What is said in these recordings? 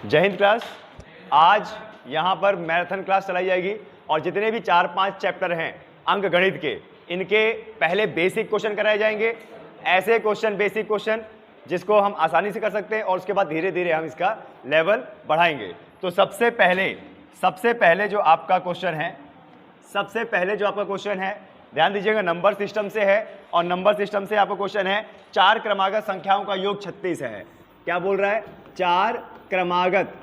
जय हिंद क्लास। आज यहाँ पर मैराथन क्लास चलाई जाएगी और जितने भी 4-5 चैप्टर हैं अंक गणित के, इनके पहले बेसिक क्वेश्चन कराए जाएंगे। ऐसे क्वेश्चन, बेसिक क्वेश्चन जिसको हम आसानी से कर सकते हैं और उसके बाद धीरे धीरे हम इसका लेवल बढ़ाएंगे। तो सबसे पहले जो आपका क्वेश्चन है, ध्यान दीजिएगा, नंबर सिस्टम से है और नंबर सिस्टम से आपका क्वेश्चन है 4 क्रमागत संख्याओं का योग 36 है। क्या बोल रहा है? 4 क्रमागत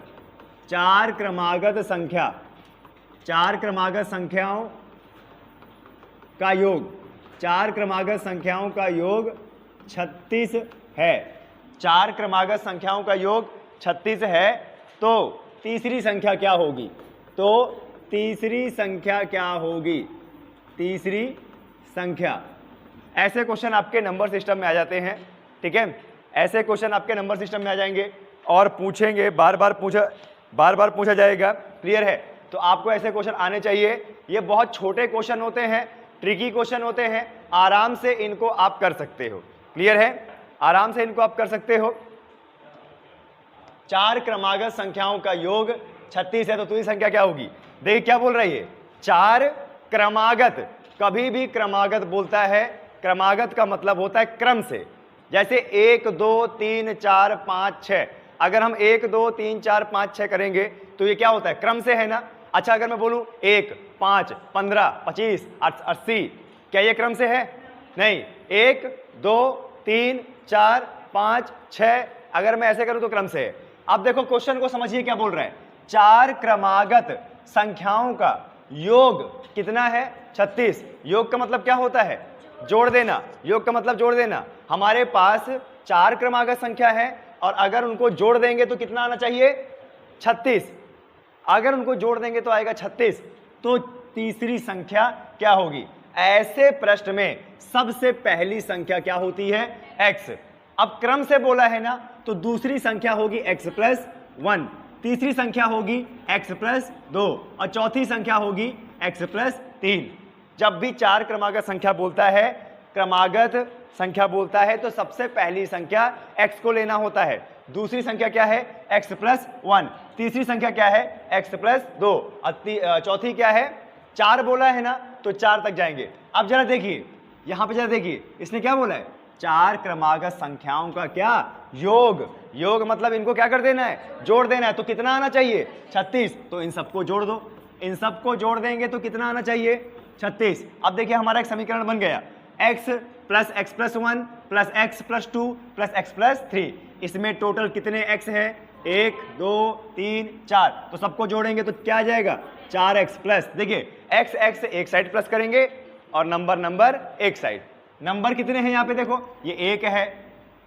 संख्याओं का योग, 4 क्रमागत संख्याओं का योग 36 है। 4 क्रमागत संख्याओं का योग 36 है। तो तीसरी संख्या क्या होगी? तीसरी संख्या, ऐसे क्वेश्चन आपके नंबर सिस्टम में आ जाते हैं। ठीक है, ऐसे क्वेश्चन आपके नंबर सिस्टम में आ जाएंगे और पूछेंगे, बार बार पूछा जाएगा। क्लियर है? तो आपको ऐसे क्वेश्चन आने चाहिए। ये बहुत छोटे क्वेश्चन होते हैं, ट्रिकी क्वेश्चन होते हैं, आराम से इनको आप कर सकते हो। क्लियर है? आराम से इनको आप कर सकते हो। 4 क्रमागत संख्याओं का योग 36 है, तो दूसरी संख्या क्या होगी? देखिए क्या बोल रही है, 4 क्रमागत। कभी भी क्रमागत बोलता है, क्रमागत का मतलब होता है क्रम से। जैसे 1 2 3 4 5 6, अगर हम 1 2 3 4 5 6 करेंगे तो ये क्या होता है? क्रम से है ना। अच्छा, अगर मैं बोलूं 1 5 15 25 80, क्या ये क्रम से है? नहीं। 1 2 3 4 5 6, अगर मैं ऐसे करूं तो क्रम से है। अब देखो क्वेश्चन को समझिए, क्या बोल रहा है? 4 क्रमागत संख्याओं का योग कितना है? 36। योग का मतलब क्या होता है? जोड़ देना। योग का मतलब जोड़ देना। हमारे पास 4 क्रमागत संख्या है और अगर उनको जोड़ देंगे तो कितना आना चाहिए? 36। अगर उनको जोड़ देंगे तो आएगा 36। तो तीसरी संख्या क्या होगी? ऐसे प्रश्न में सबसे पहली संख्या क्या होती है? x। अब क्रम से बोला है ना, तो दूसरी संख्या होगी x प्लस 1, तीसरी संख्या होगी x प्लस 2 और चौथी संख्या होगी x प्लस 3। जब भी 4 क्रमागत संख्या बोलता है तो सबसे पहली संख्या x को लेना होता है। दूसरी संख्या क्या है? x plus 1। तीसरी संख्या क्या है? x प्लस 2 और चौथी क्या है? 4 बोला है ना, तो 4 तक जाएंगे। अब जरा देखिए, यहां पे जरा देखिए, इसने क्या बोला है? 4 क्रमागत संख्याओं का क्या? योग। योग मतलब इनको क्या कर देना है? जोड़ देना है। तो कितना आना चाहिए? 36। तो इन सबको जोड़ दो। इन सबको जोड़ देंगे तो कितना आना चाहिए? 36। अब देखिए हमारा एक समीकरण बन गया, x plus x plus 1 plus x plus 2 plus x plus 3। इसमें टोटल कितने x है? 1 2 3 4। तो सबको जोड़ेंगे तो क्या आ जाएगा? 4x प्लस, देखिए x एक साइड प्लस करेंगे और नंबर एक साइड। नंबर कितने हैं यहाँ पे? देखो ये 1 है,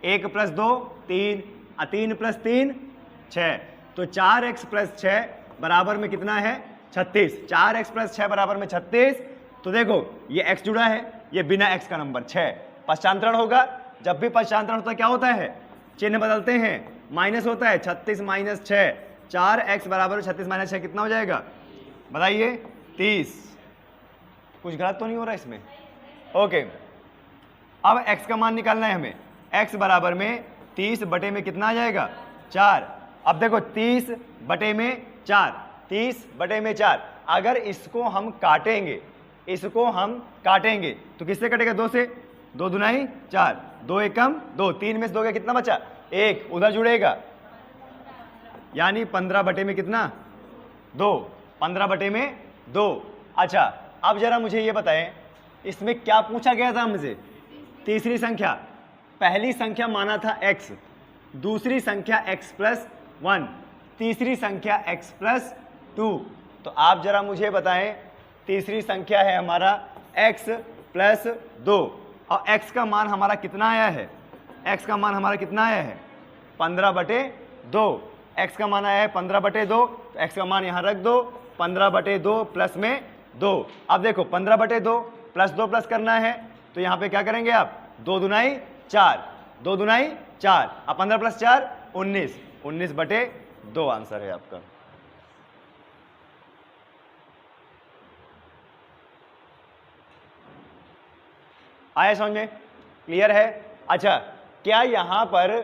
1 प्लस 2 3, 3 प्लस 3 6। तो 4x प्लस 6 बराबर में कितना है? 36। 4x प्लस 6 बराबर में 36। तो देखो ये x जुड़ा है, ये बिना x का नंबर 6। पश्चांतरण होगा। जब भी पश्चांतरण होता है क्या होता है? चिन्ह बदलते हैं, माइनस होता है। 36 माइनस 6, 4x बराबर 36 माइनस 6 कितना हो जाएगा? बताइए। 30। कुछ गलत तो नहीं हो रहा इसमें? ओके, अब x का मान निकालना है हमें। x बराबर में 30 बटे में कितना आ जाएगा? 4। अब देखो 30 बटे में 4, 30 बटे में 4। अगर इसको हम काटेंगे तो किससे कटेगा? 2 से। 2 दुनाई 4, 2 एकम 2, 3 में से 2 का कितना बचा? 1, उधर जुड़ेगा, यानी 15 बटे में कितना? 2। 15 बटे में 2। अच्छा, अब जरा मुझे ये बताएं, इसमें क्या पूछा गया था हमसे? तीसरी संख्या। पहली संख्या माना था x, दूसरी संख्या x प्लस 1, तीसरी संख्या x प्लस 2। तो आप जरा मुझे बताएं, तीसरी संख्या है हमारा x प्लस 2 और x का मान हमारा कितना आया है? x का मान हमारा कितना आया है? 15 बटे 2। x का मान आया है 15 बटे 2, तो x का मान यहाँ रख दो। 15 बटे 2 प्लस में 2। अब देखो 15 बटे 2 प्लस 2 प्लस करना है, तो यहाँ पे क्या करेंगे आप? 2 दुनाई 4, 2 दुनाई 4, अब 15 प्लस 4 19, 19 बटे 2 आंसर है आपका। आया समझ में? क्लियर है? अच्छा, क्या यहां पर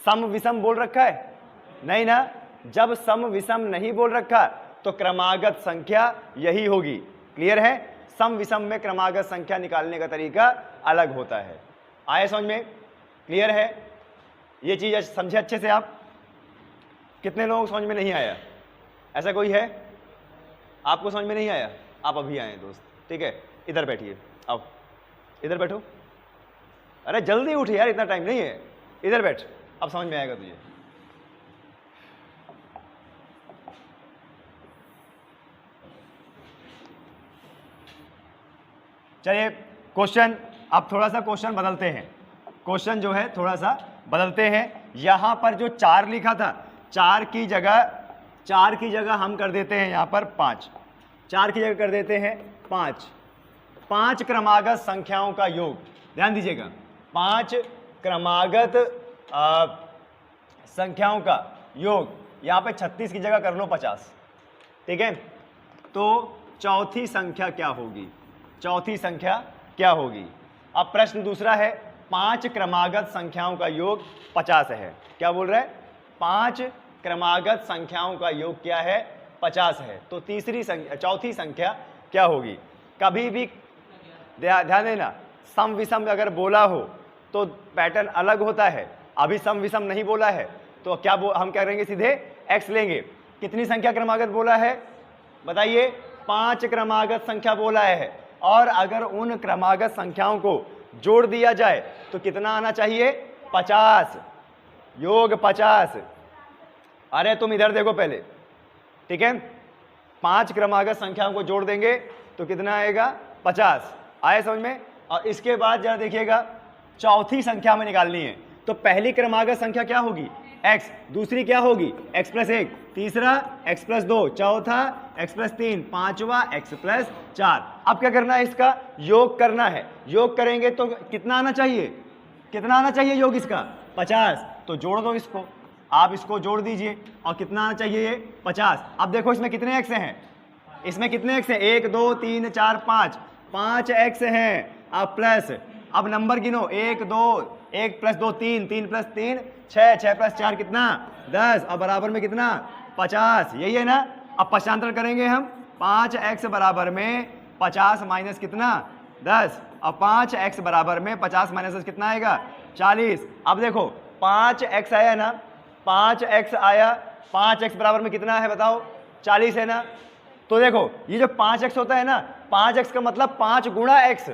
सम विषम बोल रखा है? नहीं ना, जब सम विषम नहीं बोल रखा तो क्रमागत संख्या यही होगी। क्लियर है? सम विषम में क्रमागत संख्या निकालने का तरीका अलग होता है। आया समझ में? क्लियर है? ये चीज समझे अच्छे से आप? कितने लोगों को समझ में नहीं आया? ऐसा कोई है आपको समझ में नहीं आया? आप अभी आए दोस्त, ठीक है, इधर बैठिए, आओ इधर बैठो। अरे जल्दी उठ यार, इतना टाइम नहीं है, इधर बैठ, अब समझ में आएगा तुझे। चलिए क्वेश्चन, अब थोड़ा सा क्वेश्चन बदलते हैं। क्वेश्चन जो है थोड़ा सा बदलते हैं। यहां पर जो 4 लिखा था, 4 की जगह हम कर देते हैं यहां पर 5। 4 की जगह कर देते हैं 5। 5 क्रमागत संख्याओं का योग, ध्यान दीजिएगा, 5 क्रमागत संख्याओं का योग। यहां पे 36 की जगह कर लो 50, ठीक है। तो चौथी संख्या क्या होगी? चौथी संख्या क्या होगी? अब प्रश्न दूसरा है, 5 क्रमागत संख्याओं का योग 50 है। क्या बोल रहा है? 5 क्रमागत संख्याओं का योग क्या है? 50 है। तो चौथी संख्या क्या होगी? कभी भी ध्यान देना, सम विषम अगर बोला हो तो पैटर्न अलग होता है। अभी सम विषम नहीं बोला है तो हम क्या करेंगे? सीधे x लेंगे। कितनी संख्या क्रमागत बोला है बताइए? 5 क्रमागत संख्या बोला है, और अगर उन क्रमागत संख्याओं को जोड़ दिया जाए तो कितना आना चाहिए? 50, योग 50। अरे तुम इधर देखो पहले, ठीक है। 5 क्रमागत संख्याओं को जोड़ देंगे तो कितना आएगा? 50। आए समझ में? और इसके बाद जरा देखिएगा, चौथी संख्या में निकालनी है। तो पहली क्रमागत संख्या क्या होगी? x। दूसरी क्या होगी? x + 1। तीसरा x + 2। चौथा x + 3। पांचवा x + 4। अब क्या करना है? इसका योग करना है। योग करेंगे तो कितना आना चाहिए? कितना आना चाहिए योग इसका? 50। तो जोड़ दो इसको, आप इसको जोड़ दीजिए, और कितना आना चाहिए? ये 50। अब देखो इसमें कितने x हैं? इसमें कितने x हैं? 1 2 3 4 5, 5 x हैं। अब प्लस, अब नंबर गिनो, 1 2, 1 + 2 3, 3 + 3 6, 6 + 4 कितना? 10, और बराबर में कितना? 50। यही है ना? अब पक्षांतर करेंगे हम, 5x बराबर में 50 माइनस कितना? 10, और 5x बराबर में 50 माइनस 10 कितना आएगा? 40। अब देखो 5x आया ना, 5x आया, 5x बराबर में कितना है बताओ? 40 है ना। तो देखो ये जो 5x होता है ना, 5x का मतलब 5 गुणा x।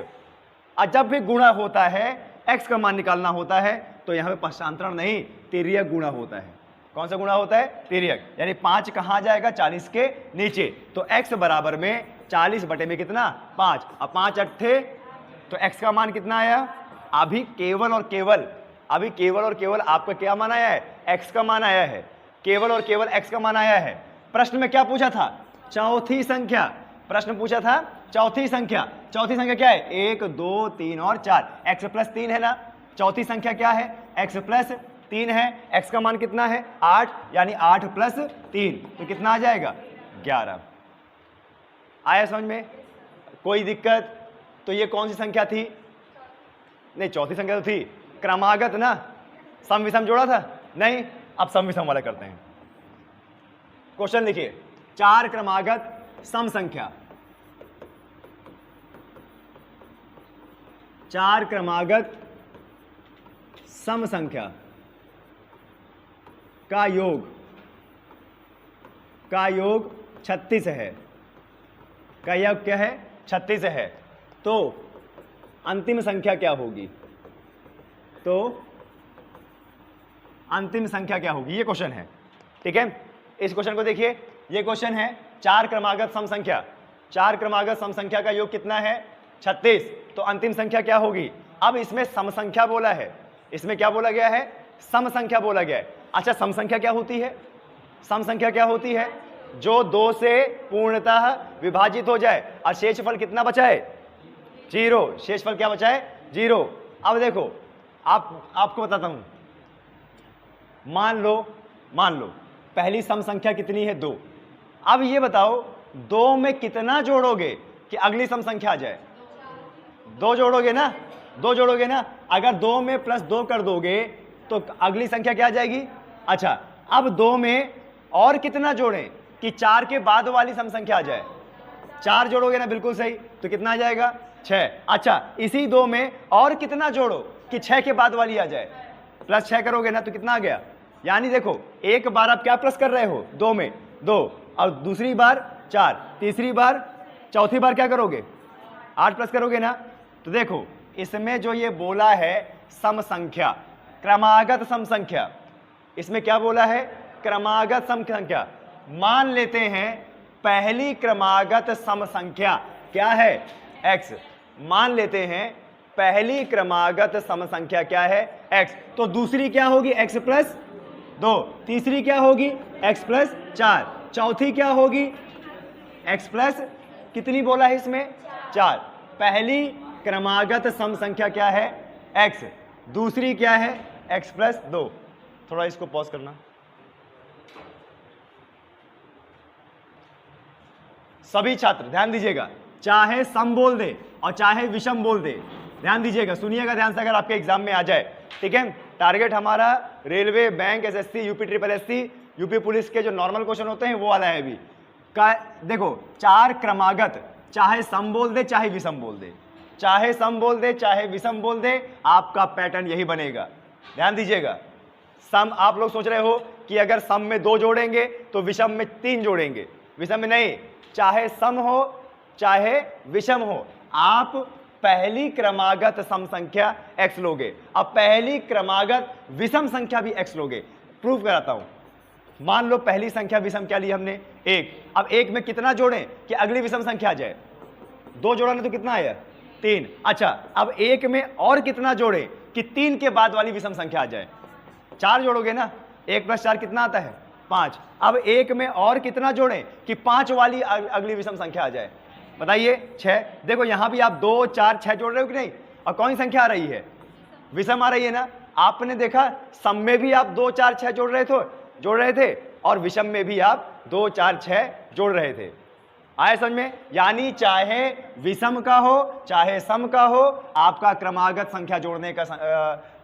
और जब भी गुणा होता है, x का मान निकालना होता है, तो यहाँ पे पक्षांतरण नहीं, तिर्यक गुणा होता है। कौन सा गुणा होता है? तिर्यक। यानी 5 कहाँ जाएगा? 40 के नीचे। तो x बराबर में 40 बटे में कितना? 5। अब 5 8 तो x का मान कितना आया? अभी केवल और केवल आपका क्या मान आया है? x का मान आया है। केवल और केवल x का मान आया है। प्रश्न में क्या पूछा था? चौथी संख्या। प्रश्न पूछा था चौथी संख्या। चौथी संख्या क्या है? 1 2 3 और 4। x + 3 है ना। चौथी संख्या क्या है? x + 3 है। x का मान कितना है? 8, यानी 8 + 3, तो कितना आ जाएगा? 11। आया समझ में? कोई दिक्कत? तो ये कौन सी संख्या थी? नहीं, चौथी संख्या तो थी क्रमागत ना। सम विषम जोड़ा था? नहीं। अब सम विषम वाला करते हैं। क्वेश्चन लिखिए, 4 क्रमागत सम संख्या, 4 क्रमागत सम संख्या का योग 36 है। का योग क्या है? 36 है। तो अंतिम संख्या क्या होगी? तो अंतिम संख्या क्या होगी? ये क्वेश्चन है, ठीक है। इस क्वेश्चन को देखिए, ये क्वेश्चन है 4 क्रमागत सम संख्या। 4 क्रमागत सम संख्या का योग कितना है? 36। तो अंतिम संख्या क्या होगी? अब इसमें सम संख्या बोला है, इसमें क्या बोला गया है? सम संख्या बोला गया है। अच्छा, सम संख्या क्या होती है? सम संख्या क्या होती है? जो 2 से पूर्णतः विभाजित हो जाए और शेषफल कितना बचा है? 0। शेषफल क्या बचा है? 0। अब देखो, आपको बताता हूं, मान लो पहली सम संख्या कितनी है? 2। अब ये बताओ 2 में कितना जोड़ोगे कि अगली सम संख्या आ जाए? 2 जोड़ोगे ना? 2 जोड़ोगे ना? अगर 2 में +2 कर दोगे तो अगली संख्या क्या आ जाएगी? अच्छा, अब 2 में और कितना जोड़ें कि 4 के बाद वाली सम संख्या आ जाए। 4 जोड़ोगे ना, बिल्कुल सही, तो कितना आ जाएगा 6। अच्छा, इसी 2 में और कितना जोड़ो कि 6 के बाद वाली आ जाए, प्लस 6 करोगे ना तो कितना आ गया। यानी देखो, एक बार आप क्या प्लस कर रहे हो, 2 में 2, और दूसरी बार 4, तीसरी बार, चौथी बार क्या करोगे 8 प्लस करोगे ना। तो देखो इसमें जो ये बोला है सम संख्या, क्रमागत सम संख्या, इसमें क्या बोला है, क्रमागत सम संख्या। मान लेते हैं पहली क्रमागत सम संख्या क्या है, x। मान लेते हैं पहली क्रमागत सम संख्या क्या है, x। तो दूसरी क्या होगी, x प्लस 2, तीसरी क्या होगी, x प्लस 4, चौथी क्या होगी, x प्लस कितनी बोला है इसमें, 4। पहली क्रमागत सम संख्या क्या है, x, दूसरी क्या है, x प्लस 2। थोड़ा इसको पॉज करना। सभी छात्र ध्यान दीजिएगा, चाहे सम बोल दे और चाहे विषम बोल दे, ध्यान दीजिएगा, सुनिएगा ध्यान से, अगर आपके एग्जाम में आ जाए, ठीक है। टारगेट हमारा railway, bank, SSC, UP triple SC, UP police के जो नॉर्मल क्वेश्चन होते हैं वो वाला है अभी का। देखो 4 क्रमागत, चाहे सम बोल दे चाहे विषम बोल दे, चाहे सम बोल दे चाहे विषम बोल दे, आपका पैटर्न यही बनेगा। ध्यान दीजिएगा, सम आप लोग सोच रहे हो कि अगर सम में 2 जोड़ेंगे तो विषम में 3 जोड़ेंगे, विषम में नहीं, चाहे सम हो चाहे विषम हो, आप पहली क्रमागत सम संख्या x लोगे, अब पहली क्रमागत विषम संख्या भी x लोगे। प्रूफ कराता हूं। मान लो पहली संख्या विषम क्या ली हमने, 1। अब 1 में कितना जोड़ें कि अगली विषम संख्या आ जाए, 2 जोड़ा तो कितना आया, 3। अच्छा, अब 1 में और कितना जोड़े कि 3 के बाद वाली विषम संख्या आ जाए, 4 जोड़ोगे ना, 1 प्लस 4 कितना आता है, 5। अब 1 में और कितना जोड़ें कि 5 वाली अगली विषम संख्या आ जाए, बताइए 6। देखो यहां भी आप 2, 4, 6 जोड़ रहे हो कि नहीं, और कौन सी संख्या आ रही है, विषम आ रही है ना। आपने देखा सम में भी आप 2, 4, 6 जोड़ रहे थे और विषम में भी आप 2, 4, 6 जोड़ रहे थे। आए समझ में, यानी चाहे विषम का हो चाहे सम का हो, आपका क्रमागत संख्या जोड़ने का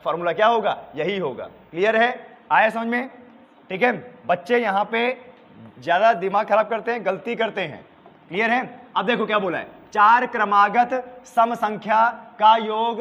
फॉर्मूला क्या होगा, यही होगा। क्लियर है, आया समझ में, ठीक है। बच्चे यहाँ पे ज्यादा दिमाग खराब करते हैं, गलती करते हैं। क्लियर है। अब देखो क्या बोला है, 4 क्रमागत सम संख्या का योग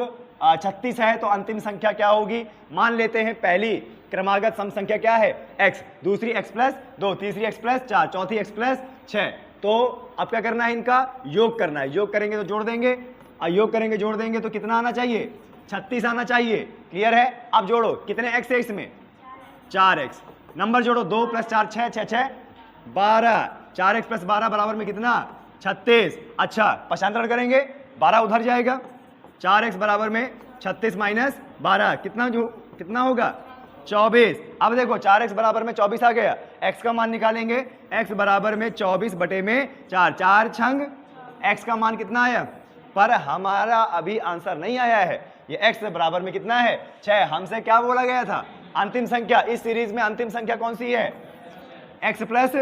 36 है, तो अंतिम संख्या क्या होगी। मान लेते हैं पहली क्रमागत सम संख्या क्या है, x, दूसरी x प्लस 2, तीसरी x प्लस 4, चौथी x प्लस 6। तो अब क्या करना है, इनका योग करना है। योग करेंगे तो जोड़ देंगे, और योग करेंगे जोड़ देंगे तो कितना आना चाहिए, 36 आना चाहिए। क्लियर है। अब जोड़ो, कितने x है इसमें, 4x। नंबर जोड़ो, 2 प्लस 4 6, 6 6 12, 4x प्लस 12 बराबर में कितना, 36। अच्छा, पक्षांतरण करेंगे, 12 उधर जाएगा, 4x बराबर में 36 माइनस 12 कितना होगा, 24। अब देखो 4x बराबर में 24 आ गया, x का मान निकालेंगे, x बराबर में 24 बटे में 4, 4 छंग x का मान कितना आया, पर हमारा अभी आंसर नहीं आया है। ये x बराबर में कितना है, 6। हमसे क्या बोला गया था, अंतिम संख्या। इस सीरीज में अंतिम संख्या कौन सी है, x प्लस,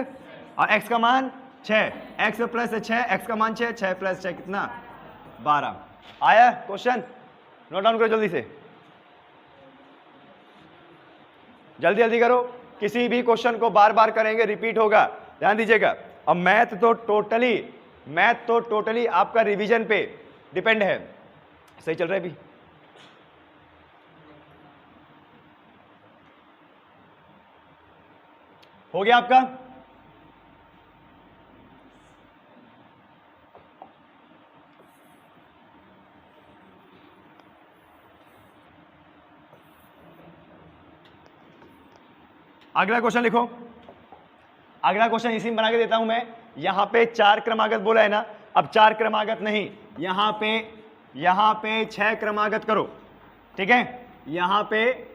और x का मान 6, x प्लस 6, x का मान 6, 6 प्लस 6 कितना, 12। आया क्वेश्चन, नोट डाउन करो जल्दी से, जल्दी जल्दी करो। किसी भी क्वेश्चन को बार बार करेंगे, रिपीट होगा, ध्यान दीजिएगा। और मैथ तो टोटली आपका रिवीजन पे डिपेंड है। सही चल रहा है अभी, हो गया आपका। अगला क्वेश्चन लिखो। अगला क्वेश्चन इसी में बना के देता हूं मैं। यहां पे 4 क्रमागत बोला है ना, अब 4 क्रमागत नहीं, यहां पे 6 क्रमागत करो, ठीक है। यहां पे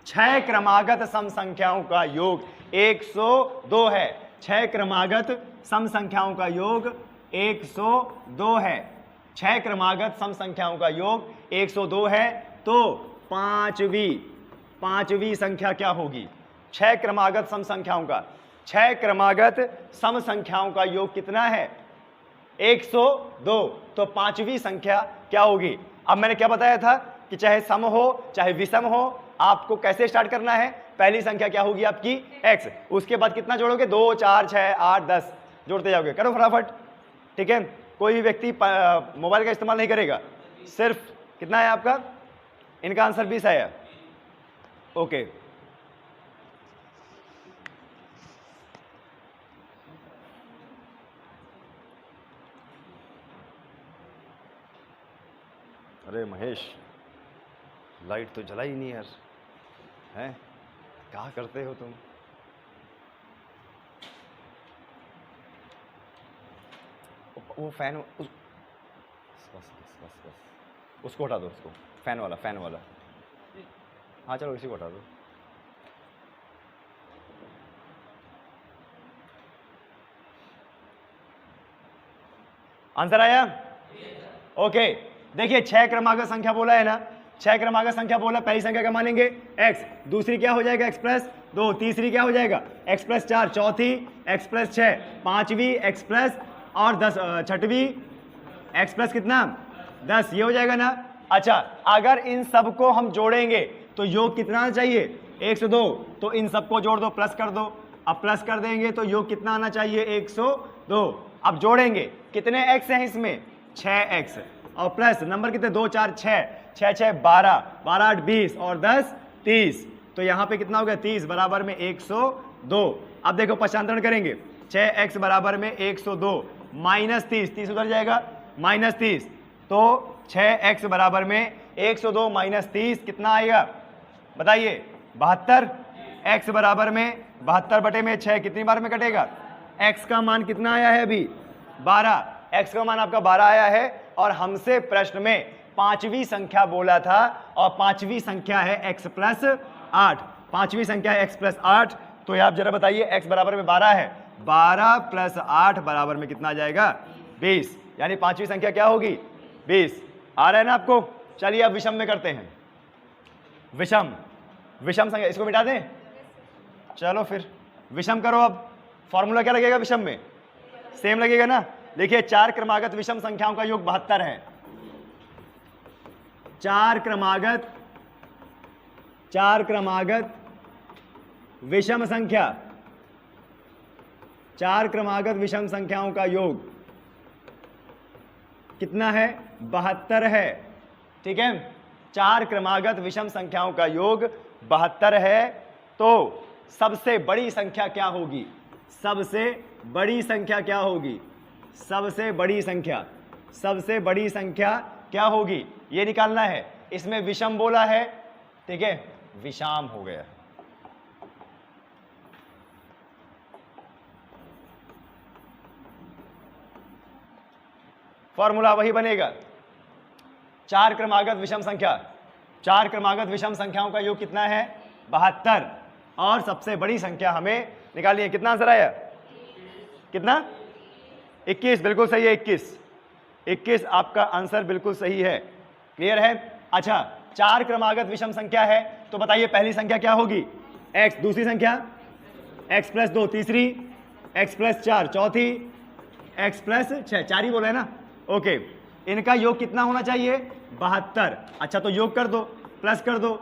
6 क्रमागत सम संख्याओं का योग 102 है। 6 क्रमागत सम संख्याओं का योग 102 है। 6 क्रमागत सम संख्याओं का योग 102 है। तो पांचवी संख्या क्या होगी, 6 क्रमागत सम संख्याओं का, 6 क्रमागत सम संख्याओं का योग कितना है, 102। तो पांचवी संख्या क्या होगी। अब मैंने क्या बताया था कि चाहे सम हो चाहे विषम हो, आपको कैसे स्टार्ट करना है, पहली संख्या क्या होगी आपकी x, उसके बाद कितना जोड़ोगे 2 4 6 8 10 जोड़ते जाओगे, करो फटाफट। ठीक है, कोई भी व्यक्ति मोबाइल का इस्तेमाल नहीं करेगा, सिर्फ कितना है आपका, इनका आंसर 20 आया। ओके, अरे महेश लाइट तो जला ही नहीं यार, हैं क्या करते हो तुम। वो फैन बस बस बस बस उसको हटा दो, उसको फैन वाला। हाँ चलो इसी को हटा दो। आंसर आया? ओके, देखिए 6 क्रमागत संख्या बोला है ना, 6 क्रमागत संख्या बोला, पहली संख्या क्या मानेंगे x, दूसरी क्या हो जाएगा x प्लस 2, तीसरी क्या हो जाएगा x प्लस 4, चौथी x प्लस 6, पांचवी x प्लस और 10, छठवीं x प्लस कितना 10, ये हो जाएगा ना। अच्छा, अगर इन सबको हम जोड़ेंगे तो योग कितना आना चाहिए 102, तो इन सबको जोड़ दो, प्लस कर दो, अब प्लस कर देंगे तो योग कितना आना चाहिए 102। अब जोड़ेंगे, कितने x हैं इसमें 6x, और प्लस नंबर कितने 2 4 6, 6 6 12, 12 8 20 और 10 30, तो यहाँ पे कितना हो गया 30 बराबर में 102। अब देखो पक्षांतरण करेंगे, 6x बराबर में 102 माइनस 30, 30 उधर जाएगा माइनस 30, तो 6x बराबर में 102 माइनस 30 कितना आएगा बताइए 72। x बराबर में 72 बटे में 6 कितनी बार में कटेगा, x का मान कितना आया है अभी 12, x का मान आपका 12 आया है, और हमसे प्रश्न में पांचवी संख्या बोला था, और पांचवी संख्या है x प्लस 8, पांचवी संख्या है x प्लस 8, तो आप जरा बताइए x बराबर में 12 है, 12 प्लस 8 बराबर में कितना आ जाएगा 20, यानी पांचवी संख्या क्या होगी 20। आ रहा है ना आपको। चलिए अब विषम में करते हैं, विषम संख्या, इसको मिटा दें, चलो फिर विषम करो। अब फॉर्मूला क्या लगेगा विषम में, सेम लगेगा ना। देखिए 4 क्रमागत विषम संख्याओं का योग 72 है, 4 क्रमागत विषम संख्या, 4 क्रमागत विषम संख्याओं का योग कितना है 72 है। ठीक है, 4 क्रमागत विषम संख्याओं का योग 72 है, तो सबसे बड़ी संख्या क्या होगी, सबसे बड़ी संख्या क्या होगी, सबसे बड़ी संख्या क्या होगी ये निकालना है। इसमें विषम बोला है, ठीक है, विषाम हो गया, फॉर्मूला वही बनेगा। 4 क्रमागत विषम संख्या, 4 क्रमागत विषम संख्याओं का योग कितना है 72, और सबसे बड़ी संख्या हमें निकालनी है। कितना आंसर आया, कितना 21, बिल्कुल सही है 21 आपका आंसर बिल्कुल सही है। क्लियर है। अच्छा, 4 क्रमागत विषम संख्या है, तो बताइए पहली संख्या क्या होगी x, दूसरी संख्या x प्लस 2, तीसरी x प्लस 4, चौथी x प्लस 6, 4 ही बोला है ना। ओके, इनका योग कितना होना चाहिए 72। अच्छा, तो योग कर दो, प्लस कर दो,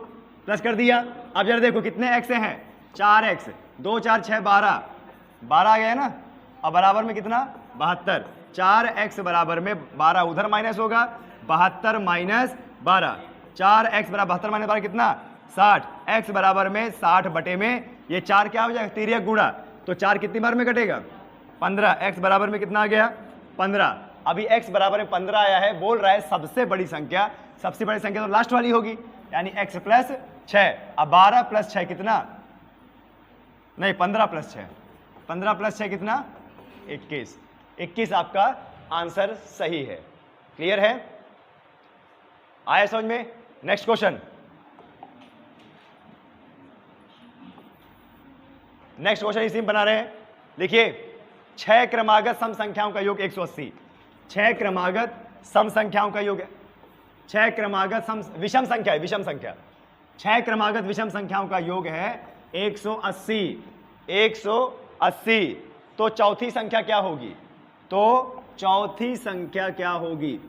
प्लस कर दिया। अब जरा देखो कितने x हैं 4x, 2 4 6 12, 12 आ गया ना, अब बराबर में कितना 72, 4x बराबर में 12 उधर माइनस होगा, 72 माइनस 12, 4x बराबर 72 माइनस 12 कितना 60, x बराबर में 60 बटे में ये 4 क्या हो जाएगा तिर्यक गुणा, तो 4 कितनी बार में कटेगा 15, x बराबर में कितना आ गया 15। अभी x बराबर में 15 आया है, बोल रहा है सबसे बड़ी संख्या, सबसे बड़ी संख्या तो लास्ट वाली होगी, यानी x प्लस 6। अब 12 प्लस 6 कितना, नहीं 15 प्लस 6, 15 प्लस 6 कितना 21, 21 आपका आंसर सही है। क्लियर है, आया समझ में। नेक्स्ट क्वेश्चन, नेक्स्ट क्वेश्चन इसी में बना रहे हैं। देखिए 6 क्रमागत सम संख्याओं का योग 180, 6 क्रमागत सम संख्याओं का योग, 6 क्रमागत सम विषम संख्या है, विषम संख्या, 6 क्रमागत विषम संख्याओं का योग है 180, 180। तो चौथी संख्या क्या होगी, तो चौथी संख्या क्या होगी,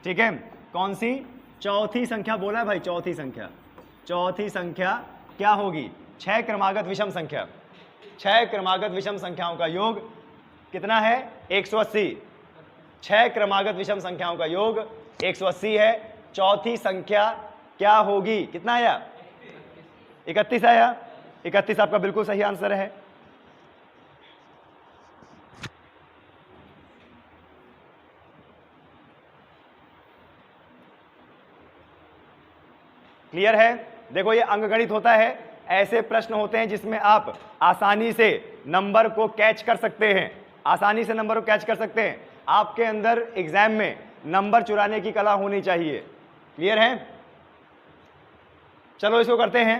ठीक है, कौन सी चौथी संख्या बोला है भाई, चौथी संख्या, चौथी संख्या क्या होगी? 6 क्रमागत विषम संख्या, 6 क्रमागत विषम संख्याओं का योग कितना है? 180। 6 क्रमागत विषम संख्याओं का योग 180 है। चौथी संख्या क्या होगी? कितना आया? 31 आया। 31 आपका बिल्कुल सही आंसर है। क्लियर है? देखो ये अंकगणित होता है, ऐसे प्रश्न होते हैं जिसमें आप आसानी से नंबर को कैच कर सकते हैं, आसानी से नंबर को कैच कर सकते हैं। आपके अंदर एग्जाम में नंबर चुराने की कला होनी चाहिए। क्लियर है? चलो इसको करते हैं।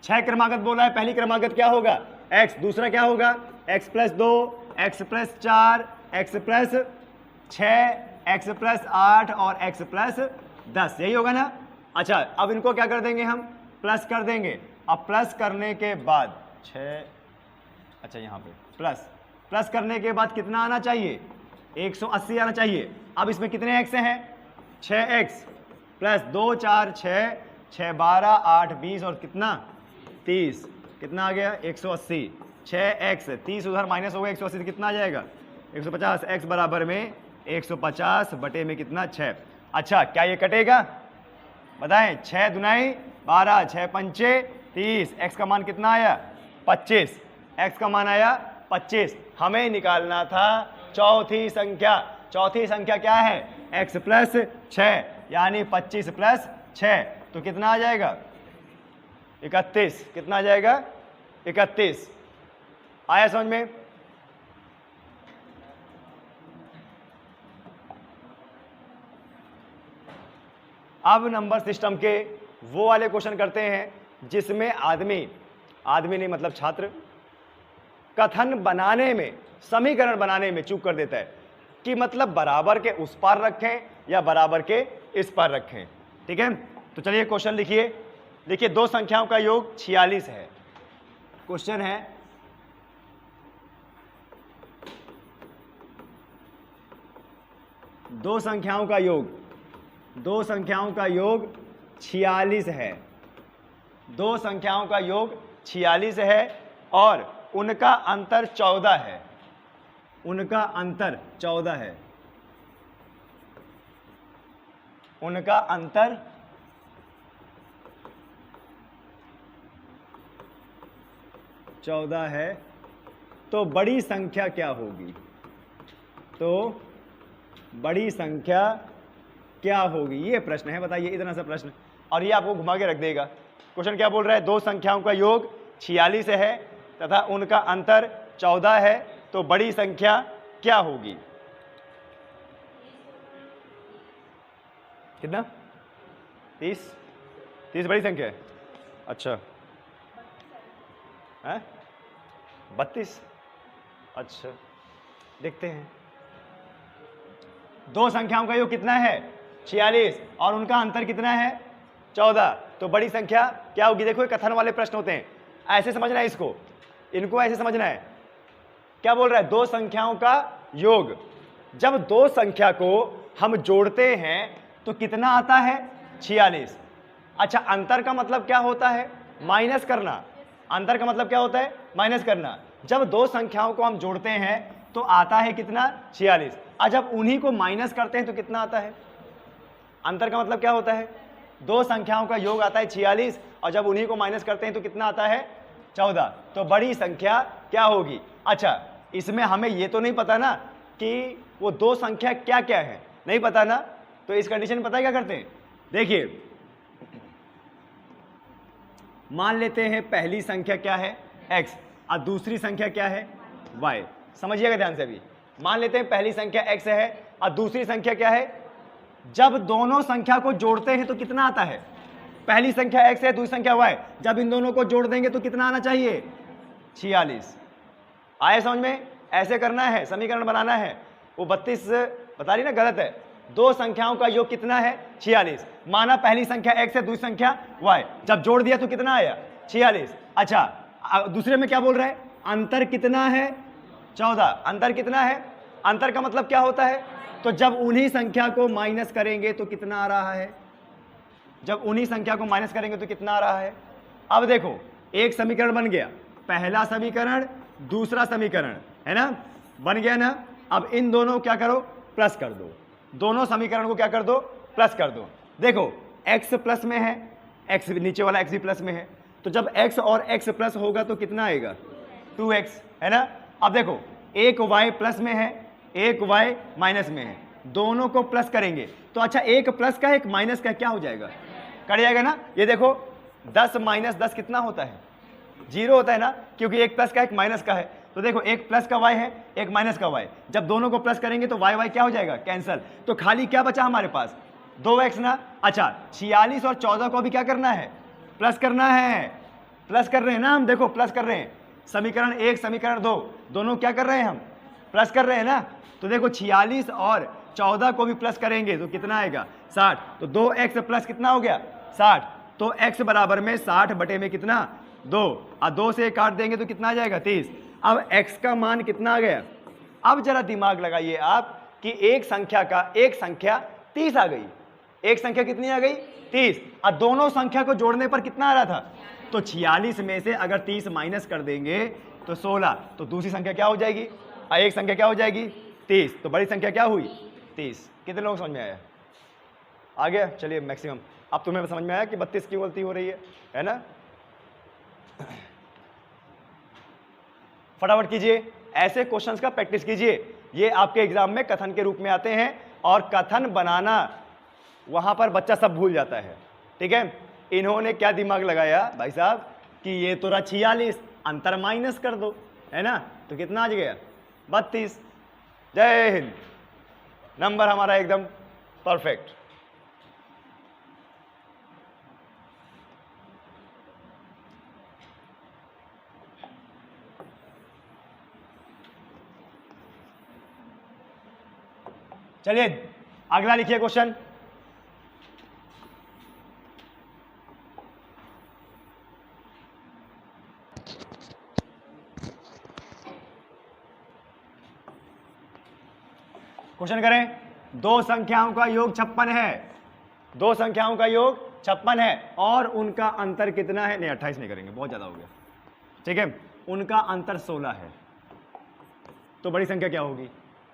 छह क्रमागत बोला है, पहली क्रमागत क्या होगा? x, दूसरा क्या होगा? x plus 2, x plus 4, x plus 6, x plus 8 और x प्लस 10, यही होगा ना? अच्छा, अब इनको क्या कर देंगे हम? प्लस कर देंगे। अब प्लस करने के बाद 6, अच्छा यहाँ पे प्लस करने के बाद कितना आना चाहिए? 180 आना चाहिए। अब इसमें कितने x हैं? 6x प्लस 2 4 6, 6 12 8 20 और कितना 30, कितना आ गया? 180। 6x 30 उधर माइनस होगा, 180 कितना आ जाएगा? 150। x बराबर में 150 बटे में कितना? 6। अच्छा, क्या ये कटेगा? बताएं। 6 दुनाई 12, 6 पंचे 30, x का मान कितना आया? 25। x का मान आया 25। हमें निकालना था चौथी संख्या। चौथी संख्या क्या है? x प्लस 6, यानी 25 प्लस 6, तो कितना आ जाएगा? 31। कितना आ जाएगा? 31। आया समझ में? अब नंबर सिस्टम के वो वाले क्वेश्चन करते हैं जिसमें आदमी नहीं मतलब छात्र कथन बनाने में, समीकरण बनाने में चूक कर देता है कि मतलब बराबर के उस पार रखें या बराबर के इस पार रखें। ठीक है, तो चलिए क्वेश्चन लिखिए। देखिए, दो संख्याओं का योग 46 है। क्वेश्चन है दो संख्याओं का योग 46 है। दो संख्याओं का योग 46 है और उनका अंतर 14 है। उनका अंतर 14 है। उनका अंतर 14 है। तो बड़ी संख्या क्या होगी? तो बड़ी संख्या क्या होगी, ये प्रश्न है। बताइए, इतना सा प्रश्न, और ये आपको घुमा के रख देगा। क्वेश्चन क्या बोल रहा है? दो संख्याओं का योग 46 है तथा उनका अंतर 14 है, तो बड़ी संख्या क्या होगी? कितना? 30? 30 बड़ी संख्या है? अच्छा है 32। अच्छा, देखते हैं। दो संख्याओं का योग कितना है? 46 और उनका अंतर कितना है? 14, तो बड़ी संख्या क्या होगी? देखो, ये कथन वाले प्रश्न होते हैं, ऐसे समझना है इसको, इनको ऐसे समझना है। क्या बोल रहा है? दो संख्याओं का योग। जब दो संख्या को हम जोड़ते हैं तो कितना आता है? 46। अच्छा, अंतर का मतलब क्या होता है? माइनस करना। अंतर का मतलब क्या होता है? माइनस करना। जब दो संख्याओं को हम जोड़ते हैं तो आता है कितना? 46। और जब उन्हीं को माइनस करते हैं तो कितना आता है? अंतर का मतलब क्या होता है? दो संख्याओं का योग आता है 46 और जब उन्हीं को माइनस करते हैं तो कितना आता है? 14। तो बड़ी संख्या क्या होगी? अच्छा, इसमें हमें ये तो नहीं पता ना कि वो दो संख्या क्या क्या है, नहीं पता ना। तो इस कंडीशन में पता है क्या करते हैं? देखिए, मान लेते हैं पहली संख्या क्या है? x और दूसरी संख्या क्या है? y। समझिएगा ध्यान से। अभी मान लेते हैं पहली संख्या x है और दूसरी संख्या क्या है? जब दोनों संख्या को जोड़ते हैं तो कितना आता है? पहली संख्या x है, दूसरी संख्या y, जब इन दोनों को जोड़ देंगे तो कितना आना चाहिए? 46। आए समझ में? ऐसे करना है, समीकरण बनाना है। वो 32 बता रही ना, गलत है। दो संख्याओं का योग कितना है? 46। माना पहली संख्या x है, दूसरी संख्या y, जब जोड़ दिया तो कितना आया? 46। अच्छा, दूसरे में क्या बोल रहा है? अंतर कितना है? 14। अंतर कितना है? अंतर का मतलब क्या होता है? तो जब उन्हीं संख्या को माइनस करेंगे तो कितना आ रहा है? जब उन्हीं संख्या को माइनस करेंगे तो कितना आ रहा है? अब देखो, एक समीकरण बन गया, पहला समीकरण, दूसरा समीकरण, है ना, बन गया ना। अब इन दोनों को क्या करो? प्लस कर दो। दोनों समीकरण को क्या कर दो? प्लस कर दो। देखो, x प्लस में है, x नीचे वाला x भी प्लस में है, तो जब x और x प्लस होगा तो कितना आएगा? 2x, है ना। अब देखो, एक y प्लस में है, एक y माइनस में है, दोनों को प्लस करेंगे तो अच्छा, एक प्लस का एक माइनस का क्या हो जाएगा? कट जाएगा ना। ये देखो, 10 माइनस 10 कितना होता है? 0 होता है ना, क्योंकि एक प्लस का एक माइनस का है। तो देखो, एक प्लस का y है, एक माइनस का y, जब दोनों को प्लस करेंगे तो y क्या हो जाएगा? कैंसल। तो खाली क्या बचा हमारे पास? 2x ना। अच्छा, 46 और 14 को भी क्या करना है? प्लस करना है। प्लस कर रहे हैं ना हम, देखो प्लस कर रहे हैं। समीकरण 1 समीकरण 2 दोनों क्या कर रहे हैं हम? प्लस कर रहे हैं ना। तो देखो, 46 और 14 को भी प्लस करेंगे तो कितना आएगा? 60। तो 2x प्लस कितना हो गया? 60। तो x बराबर में 60 बटे में कितना? 2, और 2 से काट देंगे तो कितना आ जाएगा? 30। अब x का मान कितना आ गया? अब जरा दिमाग लगाइए आप कि एक संख्या 30 आ गई। एक संख्या कितनी आ गई? 30। और दोनों संख्या को जोड़ने पर कितना आ रहा था? तो 46 में से अगर 30 माइनस कर देंगे तो 16, तो दूसरी संख्या क्या हो जाएगी? एक संख्या क्या हो जाएगी? 30। तो बड़ी संख्या क्या हुई? 30। कितने लोग समझ में आया? आ गया? चलिए, मैक्सिमम अब तुम्हें समझ में आया कि 32 की गलती हो रही है ना। फटाफट कीजिए, ऐसे क्वेश्चंस का प्रैक्टिस कीजिए। ये आपके एग्जाम में कथन के रूप में आते हैं, और कथन बनाना वहां पर बच्चा सब भूल जाता है। ठीक है, इन्होंने क्या दिमाग लगाया भाई साहब कि ये तो रहा 46, अंतर माइनस कर दो, है ना, तो कितना आ गया? 32। जय हिंद। नंबर हमारा एकदम परफेक्ट। चलिए अगला लिखिए क्वेश्चन। क्वेश्चन करें। दो संख्याओं का योग 56 है। दो संख्याओं का योग 56 है और उनका अंतर कितना है? नहीं, 28 नहीं करेंगे, बहुत ज्यादा हो गया। ठीक है, उनका अंतर 16 है। तो बड़ी संख्या क्या होगी?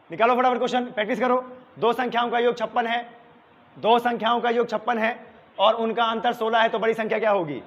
निकालो फटाफट क्वेश्चन, प्रैक्टिस करो। दो संख्याओं का योग 56 है, दो संख्याओं का योग 56 है और उनका अंतर 16 है, तो बड़ी संख्या क्या होगी?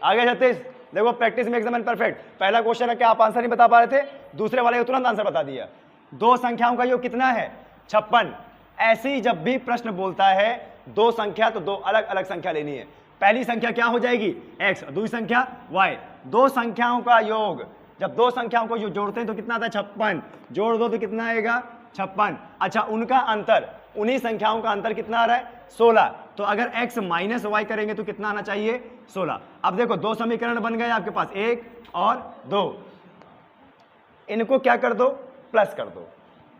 आगे 36। देखो, प्रैक्टिस में एकदम परफेक्ट। पहला क्वेश्चन है कि आप आंसर नहीं बता पा रहे थे, दूसरे वाले को तुरंत आंसर बता दिया। दो संख्याओं का योग कितना है? 56। ऐसे ही जब भी प्रश्न बोलता है दो संख्या, तो दो अलग अलग संख्या लेनी है। पहली संख्या क्या हो जाएगी? x, दूसरी संख्या y। दो संख्याओं का योग, जब दो संख्याओं को जोड़ते हैं तो कितना आता है? 56। जोड़ दो तो कितना आएगा? 56। अच्छा, उनका अंतर, उन्हीं संख्याओं का अंतर कितना आ रहा है? 16। तो अगर x माइनस वाई करेंगे तो कितना आना चाहिए? 16। अब देखो, दो समीकरण बन गए आपके पास, 1 और 2। इनको क्या कर दो? प्लस कर दो।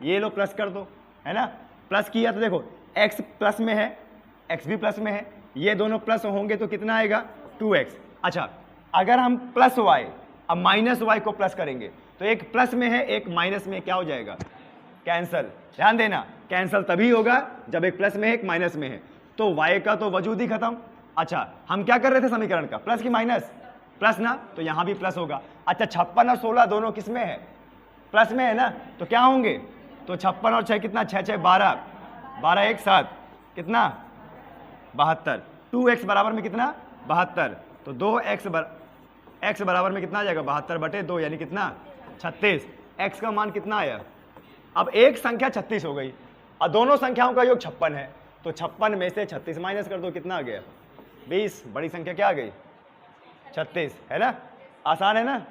ये लो प्लस कर दो, है ना। प्लस किया तो देखो, x प्लस में है, x भी प्लस में है, ये दोनों प्लस होंगे तो कितना आएगा? 2x। अच्छा, अगर हम प्लस y अब माइनस y को प्लस करेंगे तो एक प्लस में है, एक माइनस में, क्या हो जाएगा? कैंसल। ध्यान देना, कैंसल तभी होगा जब एक प्लस में है, एक माइनस में है, तो y का तो वजूद ही खत्म। अच्छा, हम क्या कर रहे थे समीकरण का? प्लस की माइनस? प्लस ना, तो यहां भी प्लस होगा। अच्छा, 56 और 16 दोनों किस में है? प्लस में है ना, तो क्या होंगे? तो 56 और 6 कितना? 6 6 12, 12 1 7, कितना? 72। 2x बराबर में कितना? 72। तो 2x x बराबर में कितना आ जाएगा? 72 बटे 2, यानी कितना? 36। x का मान कितना आया? अब एक संख्या 36 हो गई और दोनों संख्याओं का योग 56 है, तो 56 में से 36 माइनस कर दो, कितना आ गया? 20। बड़ी संख्या क्या आ गई? 36, है ना। आसान है ना।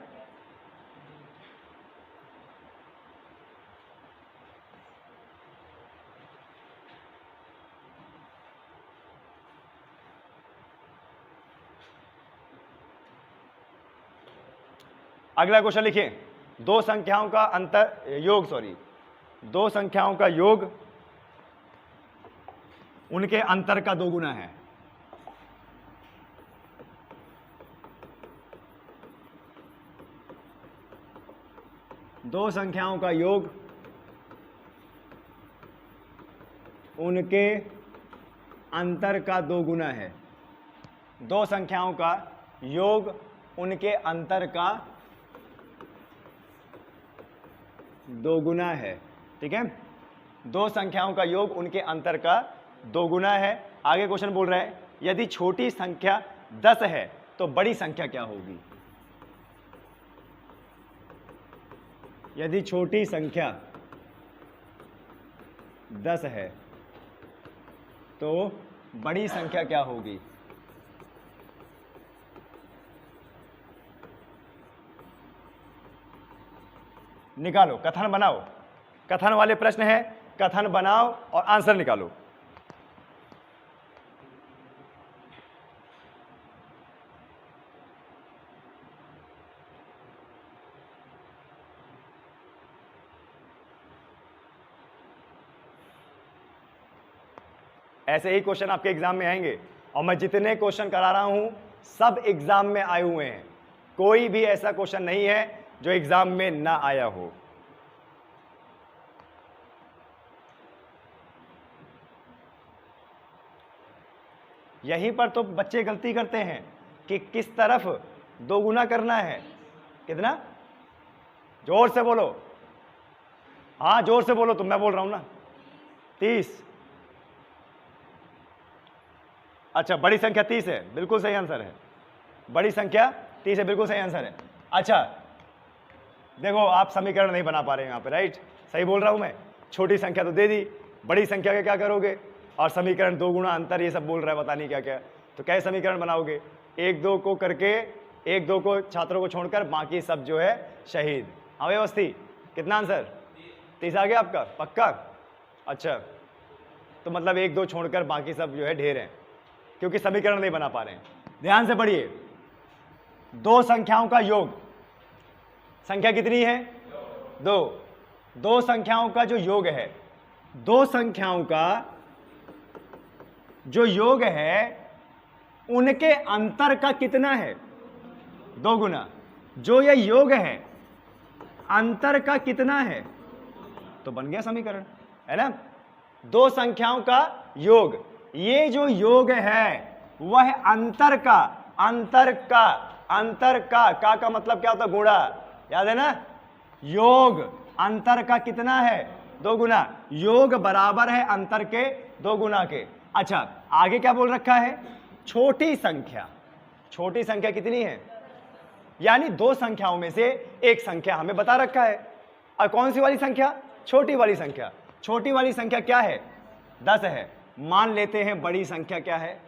अगला क्वेश्चन लिखिए। दो संख्याओं का अंतर योग, दो संख्याओं का योग उनके अंतर का दोगुना है। दो संख्याओं का योग उनके अंतर का 2 गुना है। दो संख्याओं का योग उनके अंतर का 2 गुना है। ठीक है, दो संख्याओं का योग उनके अंतर का 2 गुना है। आगे क्वेश्चन बोल रहा है यदि छोटी संख्या 10 है तो बड़ी संख्या क्या होगी। यदि छोटी संख्या 10 है तो बड़ी संख्या क्या होगी। निकालो, कथन बनाओ। कथन वाले प्रश्न है, कथन बनाओ और आंसर निकालो। ऐसे ही क्वेश्चन आपके एग्जाम में आएंगे और मैं जितने क्वेश्चन करा रहा हूं सब एग्जाम में आए हुए हैं। कोई भी ऐसा क्वेश्चन नहीं है जो एग्जाम में ना आया हो। यहीं पर तो बच्चे गलती करते हैं कि किस तरफ 2 गुना करना है। कितना? जोर से बोलो। हाँ जोर से बोलो, तो मैं बोल रहा हूं ना। 30। अच्छा, बड़ी संख्या 30 है, बिल्कुल सही आंसर है। बड़ी संख्या 30 है, बिल्कुल सही आंसर है। अच्छा देखो, आप समीकरण नहीं बना पा रहे हैं यहाँ पे, राइट? सही बोल रहा हूं मैं। छोटी संख्या तो दे दी, बड़ी संख्या का क्या करोगे? और समीकरण 2 गुना अंतर ये सब बोल रहा है, पता नहीं क्या क्या। तो कैसे समीकरण बनाओगे? 1 2 को करके, 1 2 को छात्रों को छोड़कर बाकी सब जो है शहीद। अव्यवस्थित। कितना आंसर? 30 आ गया आपका? पक्का? अच्छा, तो मतलब 1 2 छोड़कर बाकी सब जो है ढेर है, क्योंकि समीकरण नहीं बना पा रहे हैं। ध्यान से पढ़िए। दो संख्याओं का योग, संख्या कितनी है? 2। दो संख्याओं का जो योग है, दो संख्याओं का जो योग है उनके अंतर का कितना है? 2 गुना। जो ये योग है अंतर का कितना है? तो बन गया समीकरण, है ना? दो संख्याओं का योग, ये जो योग है वह अंतर का, अंतर का मतलब क्या होता है? गुणा। याद है ना? योग अंतर का कितना है? 2 गुना। योग बराबर है अंतर के 2 गुना के। अच्छा, आगे क्या बोल रखा है? छोटी संख्या। छोटी संख्या कितनी है? यानी दो संख्याओं में से एक संख्या हमें बता रखा है। और कौन सी वाली संख्या? छोटी वाली संख्या। छोटी वाली संख्या क्या है? 10 है। मान लेते हैं बड़ी संख्या क्या है?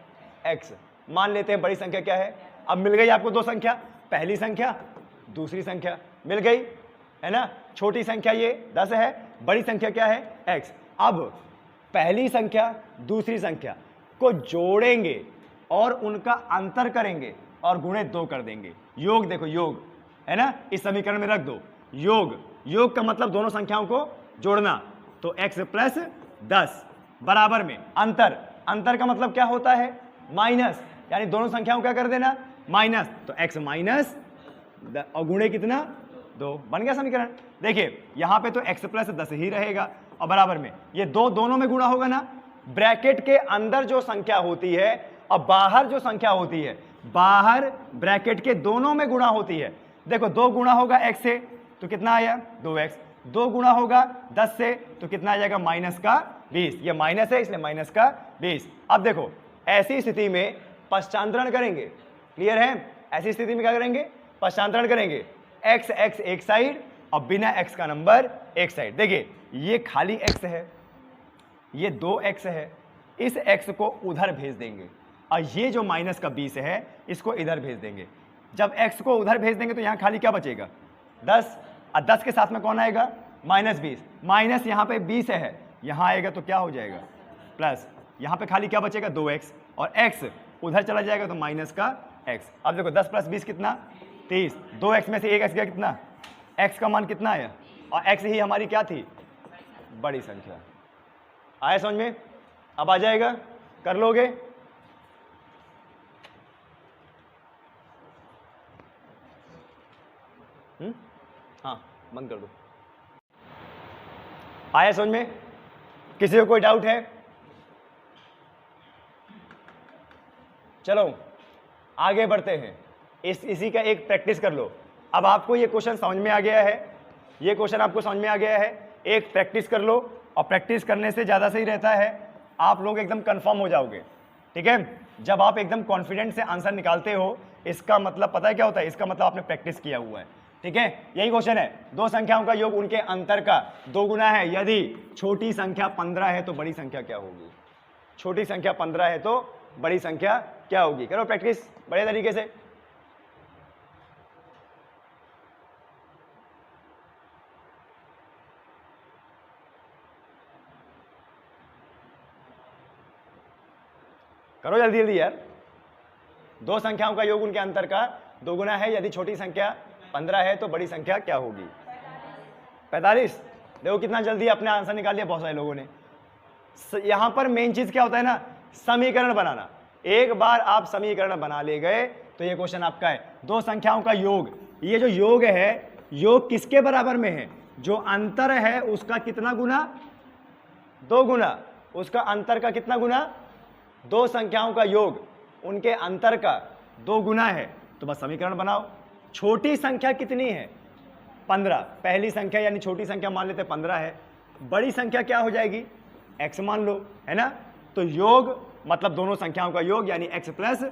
x। मान लेते हैं बड़ी संख्या क्या है? अब मिल गई आपको दो संख्या, पहली संख्या, दूसरी संख्या मिल गई, है ना? छोटी संख्या ये 10 है, बड़ी संख्या क्या है? x। अब पहली संख्या दूसरी संख्या को जोड़ेंगे और उनका अंतर करेंगे और गुणे 2 कर देंगे। योग देखो, योग है ना, इस समीकरण में रख दो। योग, योग का मतलब दोनों संख्याओं को जोड़ना। तो x प्लस 10 बराबर में अंतर। अंतर का मतलब क्या होता है? माइनस। यानी दोनों संख्याओं क्या कर देना? माइनस। तो x माइनस और गुणे कितना? 2। बन गया समीकरण। देखिए यहां पे तो x प्लस 10 ही रहेगा और बराबर में ये 2 दोनों में गुणा होगा ना। ब्रैकेट के अंदर जो संख्या होती है और बाहर जो संख्या होती है, बाहर ब्रैकेट के दोनों में गुणा होती है। देखो 2 गुणा होगा x से तो कितना आया? 2x। 2 गुणा होगा 10 से तो कितना आ जाएगा? माइनस का 20। ये माइनस है इसलिए माइनस का 20। अब देखो ऐसी स्थिति में पश्चांतरण करेंगे। क्लियर है? ऐसी स्थिति में क्या करेंगे? पश्चांतरण करेंगे। x x एक साइड और बिना x का नंबर एक साइड। देखिए ये खाली x है, ये 2x है, इस x को उधर भेज देंगे और ये जो माइनस का 20 है इसको इधर भेज देंगे। जब x को उधर भेज देंगे तो यहां खाली क्या बचेगा? 10। और 10 के साथ में कौन आएगा? माइनस 20। माइनस यहां पे 20 है, यहां आएगा तो क्या हो जाएगा? प्लस। यहां पे खाली क्या बचेगा? 2x और x उधर चला जाएगा तो माइनस का x। अब देखो 10 प्लस 20 कितना? 30। 2x में से एक x गया कितना? x का मान कितना आया? और x ही हमारी क्या थी? बड़ी संख्या। आया समझ में? अब आ जाएगा, कर लोगे? हाँ बंद कर दो। आया समझ में? किसी को कोई डाउट है? चलो आगे बढ़ते हैं, इसी का एक प्रैक्टिस कर लो। अब आपको ये क्वेश्चन समझ में आ गया है, ये क्वेश्चन आपको समझ में आ गया है, एक प्रैक्टिस कर लो, और प्रैक्टिस करने से ज़्यादा सही रहता है, आप लोग एकदम कंफर्म हो जाओगे। ठीक है, जब आप एकदम कॉन्फिडेंट से आंसर निकालते हो, इसका मतलब पता है क्या होता है? इसका मतलब आपने प्रैक्टिस किया हुआ है। ठीक है, यही क्वेश्चन है, दो संख्याओं का योग उनके अंतर का 2 गुना है यदि छोटी संख्या 15 है तो बड़ी संख्या क्या होगी? छोटी संख्या 15 है तो बड़ी संख्या क्या होगी? करो प्रैक्टिस बड़े तरीके से। करो जल्दी जल्दी यार। दो संख्याओं का योग उनके अंतर का 2 गुना है यदि छोटी संख्या 15 है तो बड़ी संख्या क्या होगी? 45। देखो कितना जल्दी अपने आंसर निकाल लिया बहुत सारे लोगों ने। यहां पर मेन चीज क्या होता है ना, समीकरण बनाना। एक बार आप समीकरण बना ले गए तो ये क्वेश्चन आपका है। दो संख्याओं का योग, ये जो योग है, योग किसके बराबर में है? जो अंतर है उसका कितना गुना? 2 गुना। उसका अंतर का कितना गुना? दो संख्याओं का योग उनके अंतर का 2 गुना है, तो बस समीकरण बनाओ। छोटी संख्या कितनी है? 15। पहली संख्या यानी छोटी संख्या मान लेते 15 है, बड़ी संख्या क्या हो जाएगी? x मान लो, है ना? तो योग मतलब दोनों संख्याओं का योग यानी x प्लस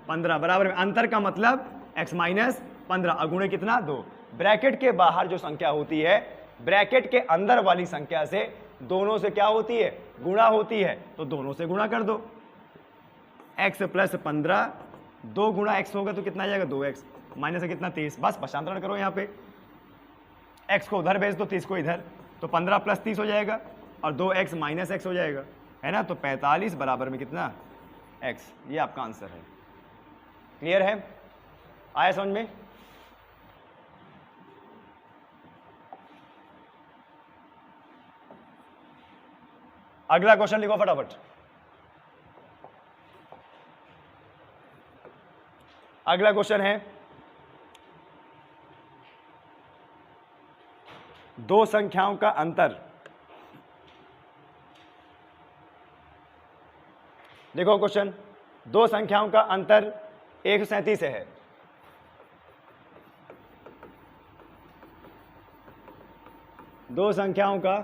15 बराबर में अंतर का मतलब x माइनस 15 अगुणे कितना? 2। ब्रैकेट के बाहर जो संख्या होती है, ब्रैकेट के अंदर वाली संख्या से दोनों से क्या होती है? गुणा होती है, तो दोनों से गुणा कर दो। x प्लस 15 2 गुणा x होगा तो कितना आ जाएगा? 2x माइनस है कितना? 30। बस भाषांतरण करो, यहाँ पे x को उधर भेज दो, 30 को इधर, तो 15 प्लस 30 हो जाएगा और 2x माइनस x हो जाएगा, है ना? तो 45 बराबर में कितना? x। ये आपका आंसर है। क्लियर है? आया समझ में? अगला क्वेश्चन लिखो फटाफट। अगला क्वेश्चन है, दो संख्याओं का अंतर। देखो क्वेश्चन, दो संख्याओं का अंतर 137 है। दो संख्याओं का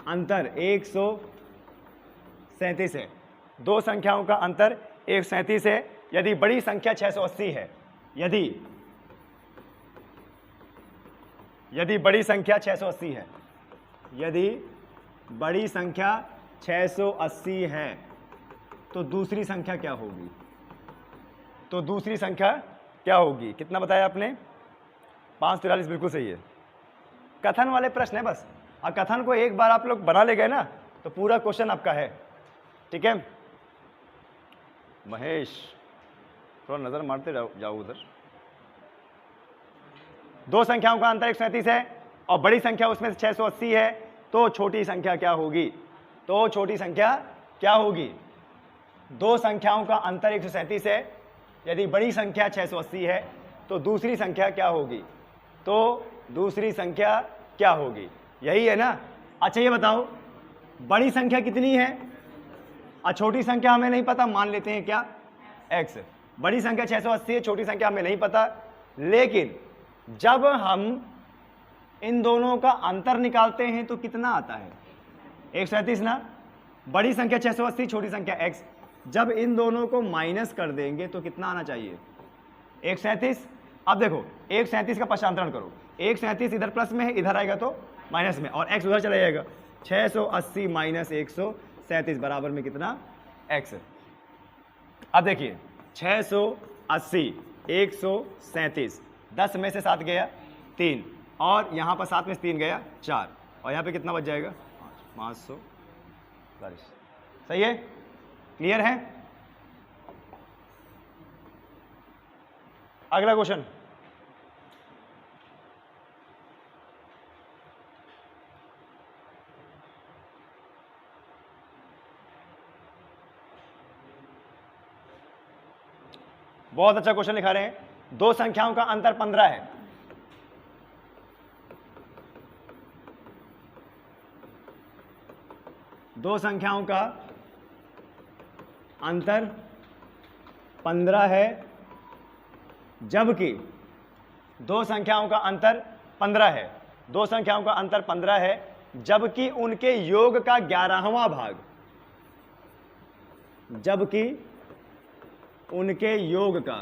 अंतर 137 है। दो संख्याओं का अंतर 137 है यदि बड़ी संख्या 680 है। यदि बड़ी संख्या 680 है, यदि बड़ी संख्या 680 है तो दूसरी संख्या क्या होगी? तो दूसरी संख्या क्या होगी? कितना बताया आपने? 543 बिल्कुल सही है। कथन वाले प्रश्न है बस, और कथन को एक बार आप लोग बना ले गए ना तो पूरा क्वेश्चन आपका है। ठीक है महेश, थोड़ा नजर मारते जाओ उधर। दो संख्याओं का अंतर 137 है और बड़ी संख्या उसमें से 680 है, तो छोटी संख्या क्या होगी? तो छोटी संख्या क्या होगी? दो संख्याओं का अंतर 137 है, यदि बड़ी संख्या 680 है तो दूसरी संख्या क्या होगी? तो दूसरी संख्या क्या होगी? यही है ना? अच्छा ये बताओ, बड़ी संख्या कितनी है और छोटी संख्या हमें नहीं पता, मान लेते हैं क्या? x। बड़ी संख्या 680 है, छोटी संख्या हमें नहीं पता, लेकिन जब हम इन दोनों का अंतर निकालते हैं तो कितना आता है? 137 ना? बड़ी संख्या 680, छोटी संख्या x। जब इन दोनों को माइनस कर देंगे तो कितना आना चाहिए? 137। अब देखो 137 का पक्षांतरण करो, 137 इधर प्लस में है, इधर आएगा तो माइनस में, और x उधर चला जाएगा। 680 माइनस 137 बराबर में कितना? x। अब देखिए 680 137, 10 में से 7 गया 3, और यहाँ पर 7 में से 3 गया 4, और यहाँ पे कितना बच जाएगा? 540। सही है? क्लियर है? अगला क्वेश्चन, बहुत अच्छा क्वेश्चन लिखा रहे हैं। दो संख्याओं का अंतर 15 है। दो संख्याओं का अंतर 15 है, जबकि दो संख्याओं का अंतर 15 है, दो संख्याओं का अंतर 15 है, जबकि उनके योग का 11वां भाग, जबकि उनके योग का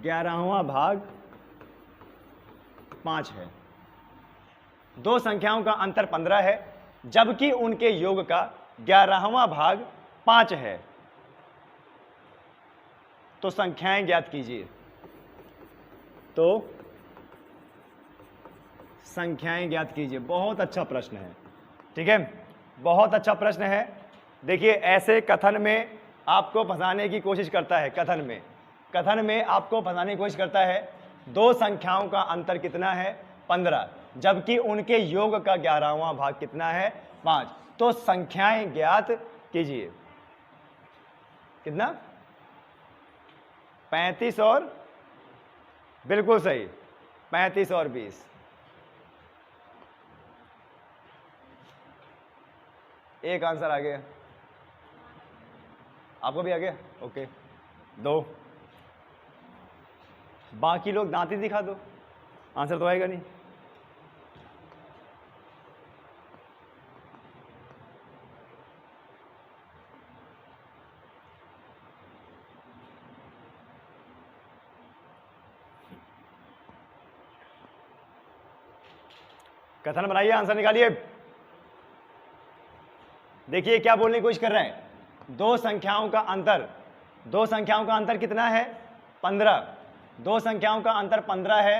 11वां भाग 5 है। दो संख्याओं का अंतर 15 है, जबकि उनके योग का 11वां भाग 5 है। तो संख्याएं ज्ञात कीजिए। तो संख्याएं ज्ञात कीजिए। बहुत अच्छा प्रश्न है, ठीक है, बहुत अच्छा प्रश्न है। देखिए ऐसे कथन में आपको फंसाने की कोशिश करता है, कथन में आपको फंसाने की कोशिश करता है। दो संख्याओं का अंतर कितना है? 15, जबकि उनके योग का 11वां भाग कितना है? 5। तो संख्याएं ज्ञात कीजिए। कितना? 35 और, बिल्कुल सही, 35 और 20। एक आंसर आ गया, आपको भी आ गया? ओके, 2। बाकी लोग दांत ही दिखा दो, आंसर तो आएगा नहीं। कथन बनाइए, आंसर निकालिए। देखिए क्या बोलने की कोशिश कर रहे हैं। दो संख्याओं का अंतर कितना है? 15। दो संख्याओं का अंतर 15 है,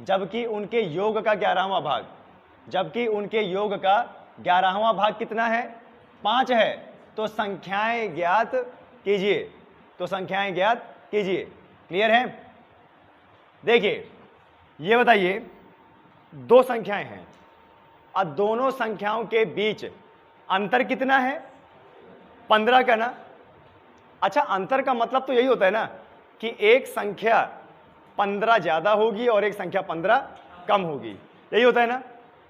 जबकि उनके योग का 11वां भाग, जबकि उनके योग का 11वां भाग कितना है? 5 है। तो संख्याएं ज्ञात कीजिए, तो संख्याएं ज्ञात कीजिए। क्लियर है? देखिए ये बताइए, दो संख्याएं हैं और दोनों संख्याओं के बीच अंतर कितना है? 15 का ना। अच्छा, अंतर का मतलब तो यही होता है ना कि एक संख्या 15 ज्यादा होगी और एक संख्या 15 कम होगी, यही होता है ना।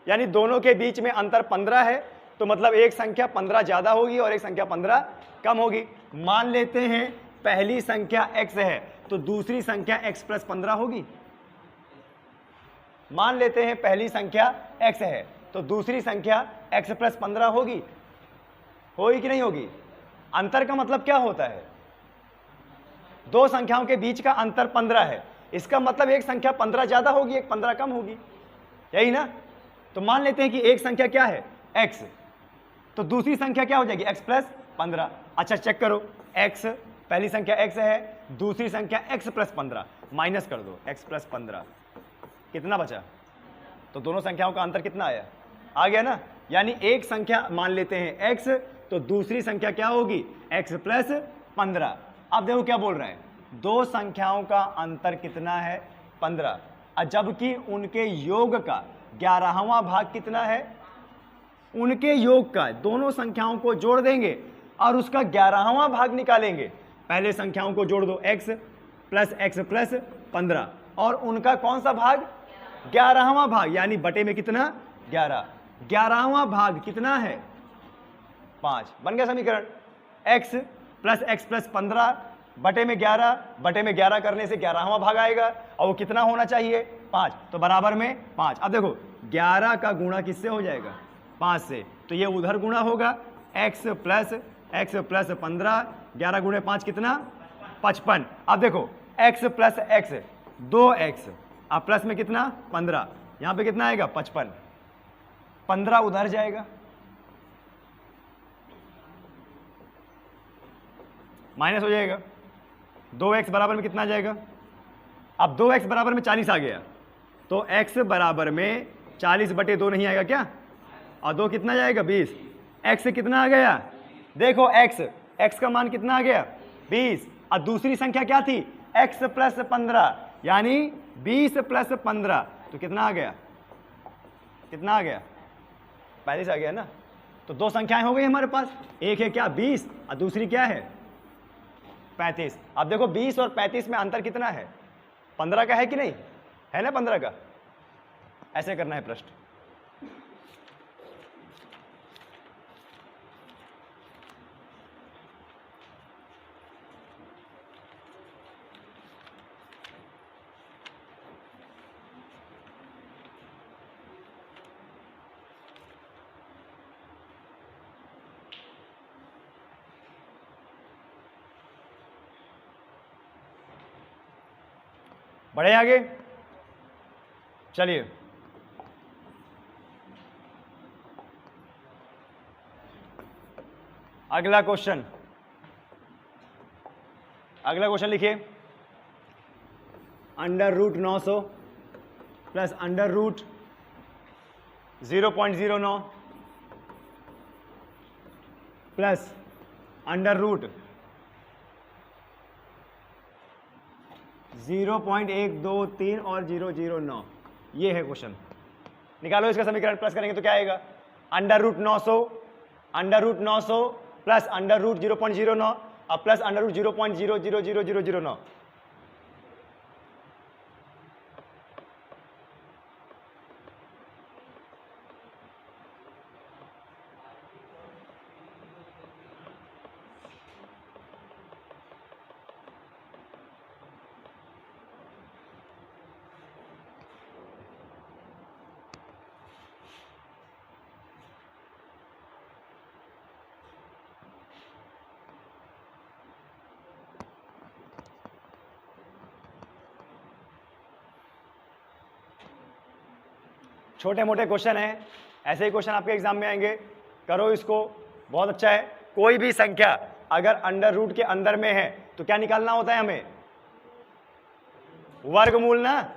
यानी दोनों के बीच में अंतर 15 है, तो मतलब एक संख्या 15 ज्यादा होगी और एक संख्या 15 कम होगी। मान लेते हैं पहली संख्या x है, तो दूसरी संख्या x प्लस 15 होगी। मान लेते हैं पहली संख्या x है, तो दूसरी संख्या x प्लस 15 होगी कि नहीं होगी? अंतर का मतलब क्या होता है? दो संख्याओं के बीच का अंतर 15 है, इसका मतलब एक संख्या 15 ज्यादा होगी, एक 15 कम होगी, यही ना। तो मान लेते हैं कि एक संख्या क्या है? x, तो दूसरी संख्या क्या हो जाएगी? x plus 15। अच्छा चेक करो, x, पहली संख्या x है, दूसरी संख्या x प्लस 15, माइनस कर दो x प्लस 15, कितना बचा? तो दोनों संख्याओं का अंतर कितना आया? आ गया ना। यानी एक संख्या मान लेते हैं x, तो दूसरी संख्या क्या होगी? x plus 15। अब देखो क्या बोल रहे हैं, दो संख्याओं का अंतर कितना है? 15, जबकि उनके योग का 11वां भाग कितना है? उनके योग का, दोनों संख्याओं को जोड़ देंगे और उसका 11वां भाग निकालेंगे। पहले संख्याओं को जोड़ दो, x प्लस 15, और उनका कौन सा भाग? 11वां भाग, यानी बटे में कितना? 11। 11वां भाग कितना है? 5। बन गया समीकरण। x प्लस 15 बटे में 11, बटे में 11 करने से 11वां भाग आएगा, और वो कितना होना चाहिए? 5। तो बराबर में 5। अब देखो 11 का गुणा किससे हो जाएगा? 5 से, तो ये उधर गुणा होगा, x प्लस 15, 11 गुणे 5 कितना? 55। अब देखो x प्लस x 2x, अब प्लस में कितना? 15, यहां पे कितना आएगा? 55। 15 उधर जाएगा, माइनस हो जाएगा। 2x बराबर में कितना आ जाएगा? अब 2x बराबर में 40 आ गया, तो x बराबर में 40 बटे 2 नहीं आएगा क्या? और 2 कितना जाएगा? 20। x कितना आ गया? देखो x का मान कितना आ गया? 20। और दूसरी संख्या क्या थी? x प्लस 15, यानी 20 प्लस 15, तो कितना आ गया? कितना आ गया? 45 आ गया ना। तो दो संख्याएं हो गई हमारे पास, एक है क्या? 20, और दूसरी क्या है? 35। अब देखो 20 और 35 में अंतर कितना है? 15 का है कि नहीं? है ना 15 का? ऐसे करना है प्रश्न। बढ़े आगे, चलिए अगला क्वेश्चन। अगला क्वेश्चन लिखिए, under root 900 plus under root 0.09 plus under root 0.123 और 009, ये है क्वेश्चन। निकालो इसका समीकरण, प्लस करेंगे तो क्या आएगा, under root 900 plus under root 0.09 और प्लस अंडर रूट 0.000009। छोटे मोटे क्वेश्चन हैं, ऐसे ही क्वेश्चन आपके एग्जाम में आएंगे, करो इसको, बहुत अच्छा है। कोई भी संख्या अगर अंडर रूट के अंदर में है तो क्या निकालना होता है हमें, वर्गमूल ना,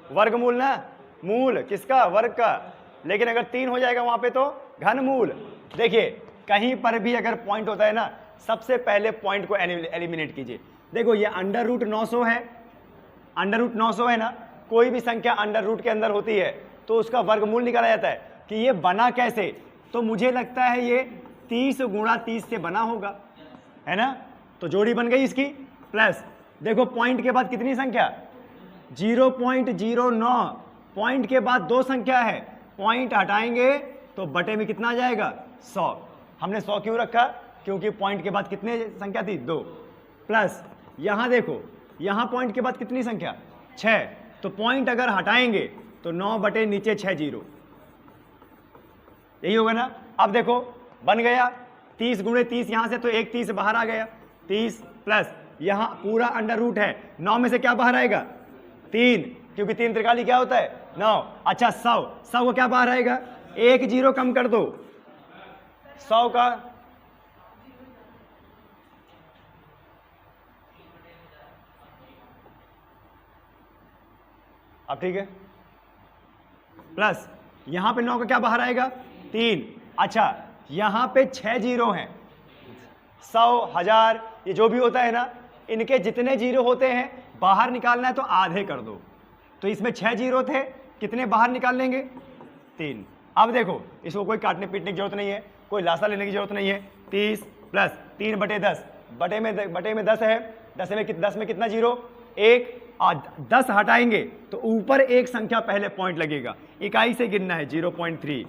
वर्गमूल ना, मूल किसका, वर्ग का। लेकिन अगर 3 हो जाएगा वहां पे तो घनमूल। देखिए कहीं पर भी अगर पॉइंट होता है ना, सबसे पहले पॉइंट को एलिमिनेट कीजिए। देखो ये अंडर रूट 900 है, अंडर रूट 900 है ना, कोई भी संख्या अंडर रूट के अंदर होती है तो उसका वर्गमूल निकाला जाता है। कि ये बना कैसे, तो मुझे लगता है ये 30 गुणा 30 से बना होगा, है ना। तो जोड़ी बन गई इसकी, प्लस देखो पॉइंट के बाद कितनी संख्या, 0.09, पॉइंट के बाद 2 संख्या है, पॉइंट हटाएंगे तो बटे में कितना आ जाएगा, 100। हमने 100 क्यों रखा, क्योंकि पॉइंट के बाद कितने संख्या थी, 2, प्लस यहां देखो, यहां पॉइंट के बाद कितनी संख्या, 6, तो पॉइंट अगर हटाएंगे तो 9 बटे नीचे 6 0, यही होगा ना। अब देखो बन गया 30 गुणे 30, यहां से तो एक 30 बाहर आ गया, 30 प्लस यहां पूरा अंडर रूट है, 9 में से क्या बाहर आएगा, 3, क्योंकि 3 त्रिकाली क्या होता है, 9। अच्छा 100 को क्या बाहर आएगा, 1 0 कम कर दो, 100 का अब ठीक है, प्लस यहां पे 9 का क्या बाहर आएगा, 3। अच्छा यहां पे 6 जीरो हैं, 100 1000 ये जो भी होता है ना, इनके जितने जीरो होते हैं बाहर निकालना है तो आधे कर दो। तो इसमें 6 जीरो थे, कितने बाहर निकाल लेंगे, 3। अब देखो इसको कोई काटने पीटने की जरूरत नहीं है, कोई लाशा लेने की जरूरत नहीं है। 30 प्लस 3 बटे 10, बटे में 10 है, 10 में कितना जीरो, 1, और 10 हटाएंगे तो ऊपर एक संख्या पहले पॉइंट लगेगा, इकाई से गिनना है, 0.3।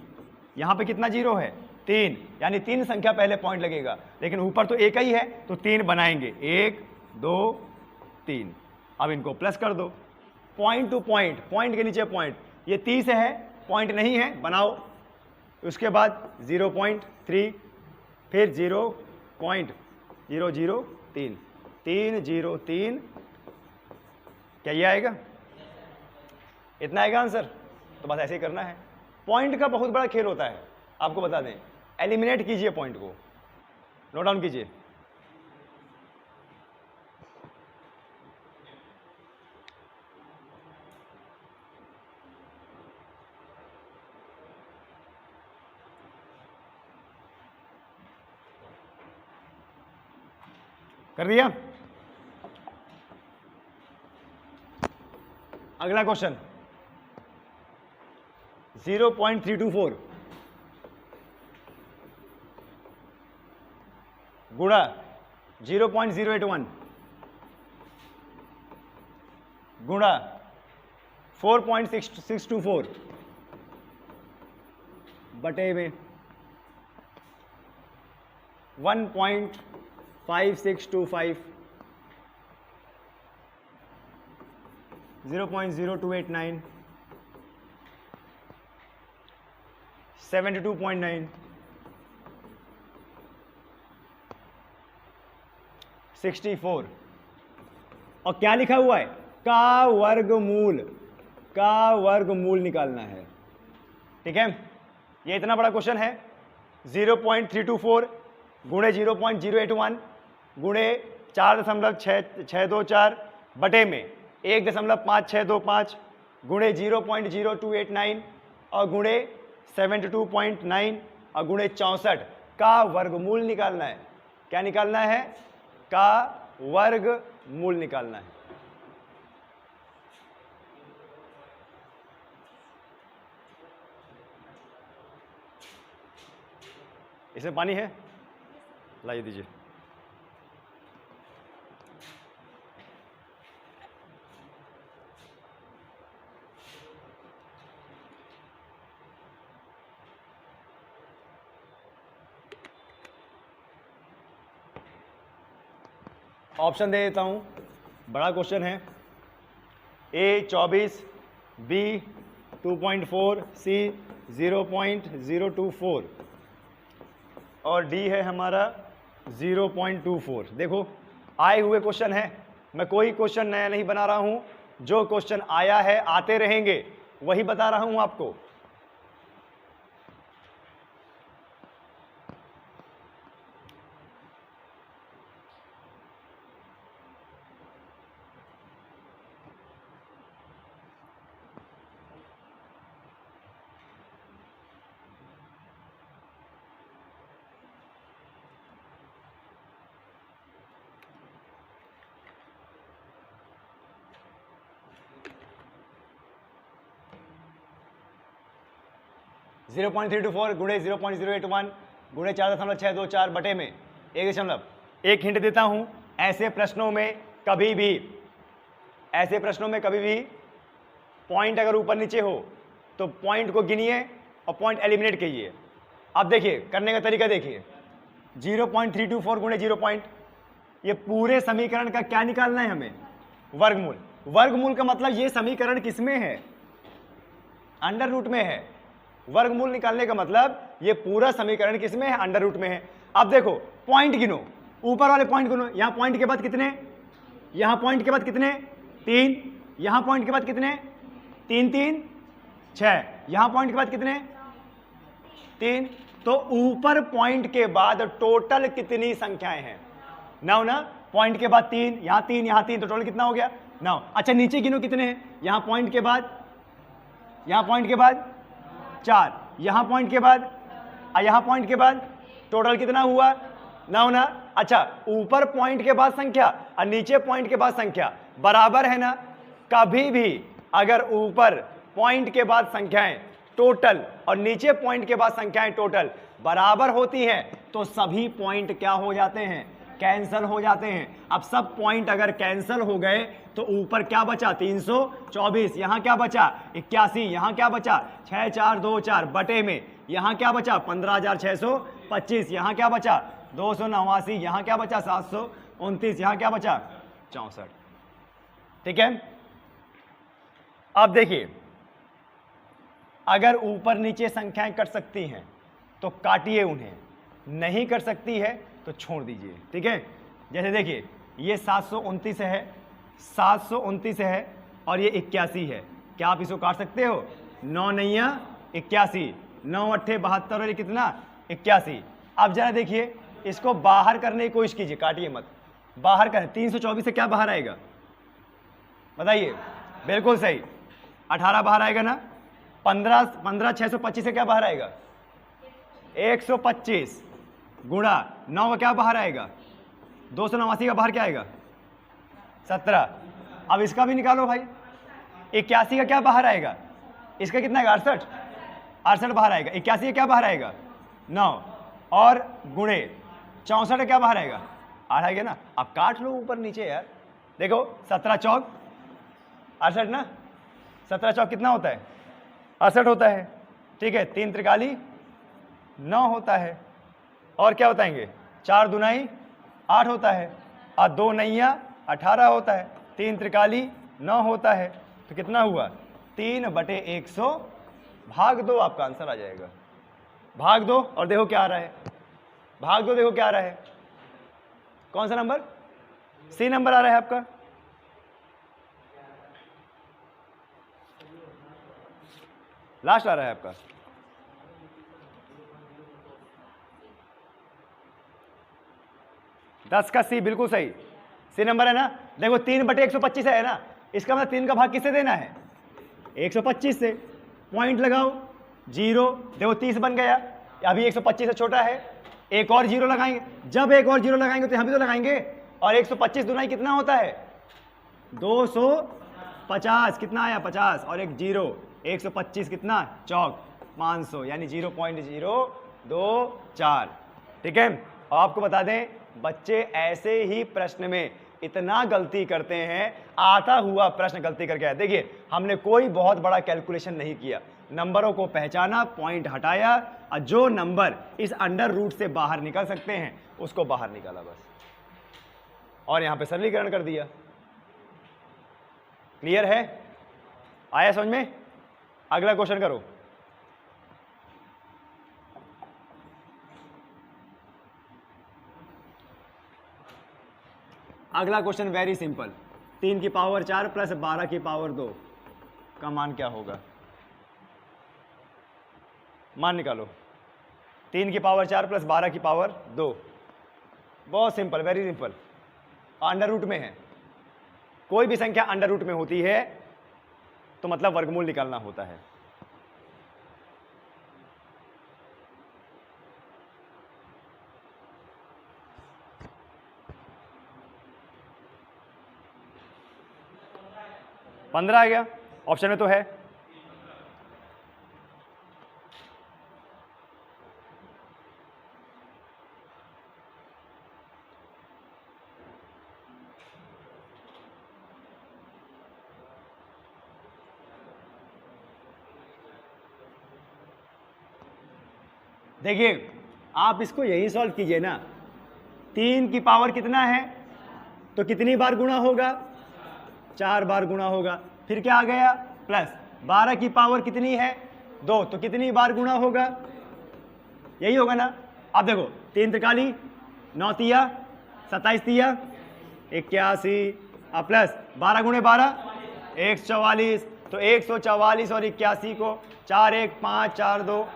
यहां पे कितना जीरो है, 3, यानी 3 संख्या पहले पॉइंट लगेगा, लेकिन ऊपर तो एक ही है तो 3 बनाएंगे, 1 2 3। अब इनको प्लस कर दो, पॉइंट टू पॉइंट, पॉइंट के नीचे पॉइंट, ये 30 है, पॉइंट नहीं है, बनाओ। उसके बाद 0.3, फिर 0.003, 303, क्या ये आएगा, इतना आएगा आंसर। तो बस ऐसे ही करना है। पॉइंट का बहुत बड़ा खेल होता है, आपको बता दें, एलिमिनेट कीजिए पॉइंट को, नोट डाउन कीजिए। कर दिया। अगला क्वेश्चन 0.324 गुणा 0.081 गुणा 4.624 बटे में 1.5625 0.0289 72.9 64 और क्या लिखा हुआ है, का वर्गमूल निकालना है। ठीक है, ये इतना बड़ा क्वेश्चन है। 0.324 गुणे 0.081 गुणे 4.624 बटे में 1.5625 गुणे 0.0289 और गुणे 72.9 और गुणे 64 का वर्गमूल निकालना है। क्या निकालना है, का वर्गमूल निकालना है। इसमें पानी है, लाइए दीजिए। ऑप्शन दे देता हूं, बड़ा क्वेश्चन है। ए 24, बी 2.4, सी 0.024 और डी है हमारा 0.24। देखो आए हुए क्वेश्चन है, मैं कोई क्वेश्चन नया नहीं बना रहा हूं, जो क्वेश्चन आया है आते रहेंगे वही बता रहा हूं आपको। जीरो 0.324 गुणे 0.081 गुणे 4.624 बटे में 1.1 हिंट देता हूं, ऐसे प्रश्नों में कभी भी पॉइंट अगर ऊपर नीचे हो तो पॉइंट को गिनिए और पॉइंट एलिमिनेट कीजिए। अब देखिए करने का तरीका देखिए, 0.324 गुणे 0. ये पूरे समीकरण का क्या निकालना है हमें, वर्गमूल। वर्गमूल का मतलब ये समीकरण किसमें है, अंडर रूट में है। वर्गमूल निकालने का मतलब ये पूरा समीकरण किसमें है, अंडर रूट में है। अब देखो पॉइंट गिनो, ऊपर वाले पॉइंट गिनो। यहां पॉइंट के बाद कितने, यहां पॉइंट के बाद कितने 3, यहां पॉइंट के बाद कितने 3 3 6, यहां पॉइंट के बाद कितने 3। तो ऊपर पॉइंट के बाद टोटल कितनी संख्याएं हैं, 9 ना। पॉइंट के बाद 3, यहां 3, यहां 3, तो टोटल कितना हो गया 9। अच्छा नीचे गिनो कितने हैं, यहां पॉइंट के बाद 4, यहां पॉइंट के बाद और यहां पॉइंट के बाद, टोटल कितना हुआ 9 ना। अच्छा ऊपर पॉइंट के बाद संख्या और नीचे पॉइंट के बाद संख्या बराबर है ना। कभी भी अगर ऊपर पॉइंट के बाद संख्याएं टोटल और नीचे पॉइंट के बाद संख्याएं टोटल बराबर होती हैं तो सभी पॉइंट क्या हो जाते हैं, कैंसल हो जाते हैं। अब सब पॉइंट अगर कैंसल हो गए तो ऊपर क्या बचा 324, यहां क्या बचा 81, यहां क्या बचा 6424 बटे में यहां क्या बचा 15625, यहां क्या बचा 289, यहां क्या बचा 729, यहां क्या बचा 64। ठीक है। अब देखिए अगर ऊपर नीचे संख्याएं कट सकती हैं तो काटिए उन्हें, नहीं कर सकती है तो छोड़ दीजिए। ठीक है। जैसे देखिए ये 729 है, 729 है और ये 81 है। क्या आप इसको काट सकते हो, 9 नैया 81, 9 अट्ठे 72 और ये कितना 81। अब जरा देखिए इसको बाहर करने की कोशिश कीजिए, काटिए मत, बाहर करें। 324 से क्या बाहर आएगा बताइए, बिल्कुल सही 18 बाहर आएगा ना। 15 625 से क्या बाहर आएगा 125 गुणा 9 का क्या बाहर आएगा 289 का बाहर क्या आएगा 17। अब इसका भी निकालो भाई, 81 का क्या बाहर आएगा, इसका कितना आएगा 68 बाहर आएगा। 81 का क्या बाहर आएगा 9 और गुणे 64 का क्या बाहर आएगा 8 आएगा ना। अब काट लो ऊपर नीचे यार, देखो 17 चौक 68 ना, 17 चौक कितना होता है 68 होता है। ठीक है, 3 त्रिकाली 9 होता है। और क्या बताएंगे, 4 दुनाई 8 होता है, और 2 नैया 18 होता है, 3 त्रिकाली 9 होता है। तो कितना हुआ, 3/100 भाग 2 आपका आंसर आ जाएगा। भाग 2 और देखो क्या आ रहा है, भाग 2 देखो क्या आ रहा है, कौन सा नंबर, सी नंबर आ रहा है आपका। लास्ट आ रहा है आपका। दस का सी बिल्कुल सही, सी नंबर है ना। देखो 3/125 है ना, इसका मतलब 3 का भाग किससे देना है, 125 से। पॉइंट लगाओ, 0, देखो 30 बन गया। अभी 125 से छोटा है, एक और 0 लगाएंगे। जब एक और 0 लगाएंगे तो हम भी तो लगाएंगे। और 125 दुनाई कितना होता है, 250। कितना आया, 50, और एक 0, 125 कितना, चौक 500, यानी 0.024। ठीक है। और आपको बता दें, बच्चे ऐसे ही प्रश्न में इतना गलती करते हैं, आता हुआ प्रश्न गलती करके आए। देखिए, हमने कोई बहुत बड़ा कैलकुलेशन नहीं किया, नंबरों को पहचाना, पॉइंट हटाया, और जो नंबर इस अंडर रूट से बाहर निकल सकते हैं उसको बाहर निकाला बस, और यहां पे सरलीकरण कर दिया। क्लियर है, आया समझ में। अगला क्वेश्चन करो। अगला क्वेश्चन वेरी सिंपल, 3 की पावर 4 प्लस 12 की पावर 2 का मान क्या होगा। मान निकालो, 3 की पावर 4 प्लस 12 की पावर 2। बहुत simple, very simple, under root में है। कोई भी संख्या अंडर रूट में होती है तो मतलब वर्गमूल निकालना होता है। पंद्रह आ गया, ऑप्शन में तो है। देखिए, आप इसको यही सॉल्व कीजिए ना। 3 की पावर कितना है तो कितनी बार गुणा होगा, 4 बार गुणा होगा। फिर क्या आ गया, प्लस 12 की पावर कितनी है 2, तो कितनी बार गुणा होगा, यही होगा ना। अब देखो, 3 त्रिकाली 9 तिया 27 तिया 81, अब प्लस 12 गुणे 12 144, तो 144 और 81 को 4 1 5 4 2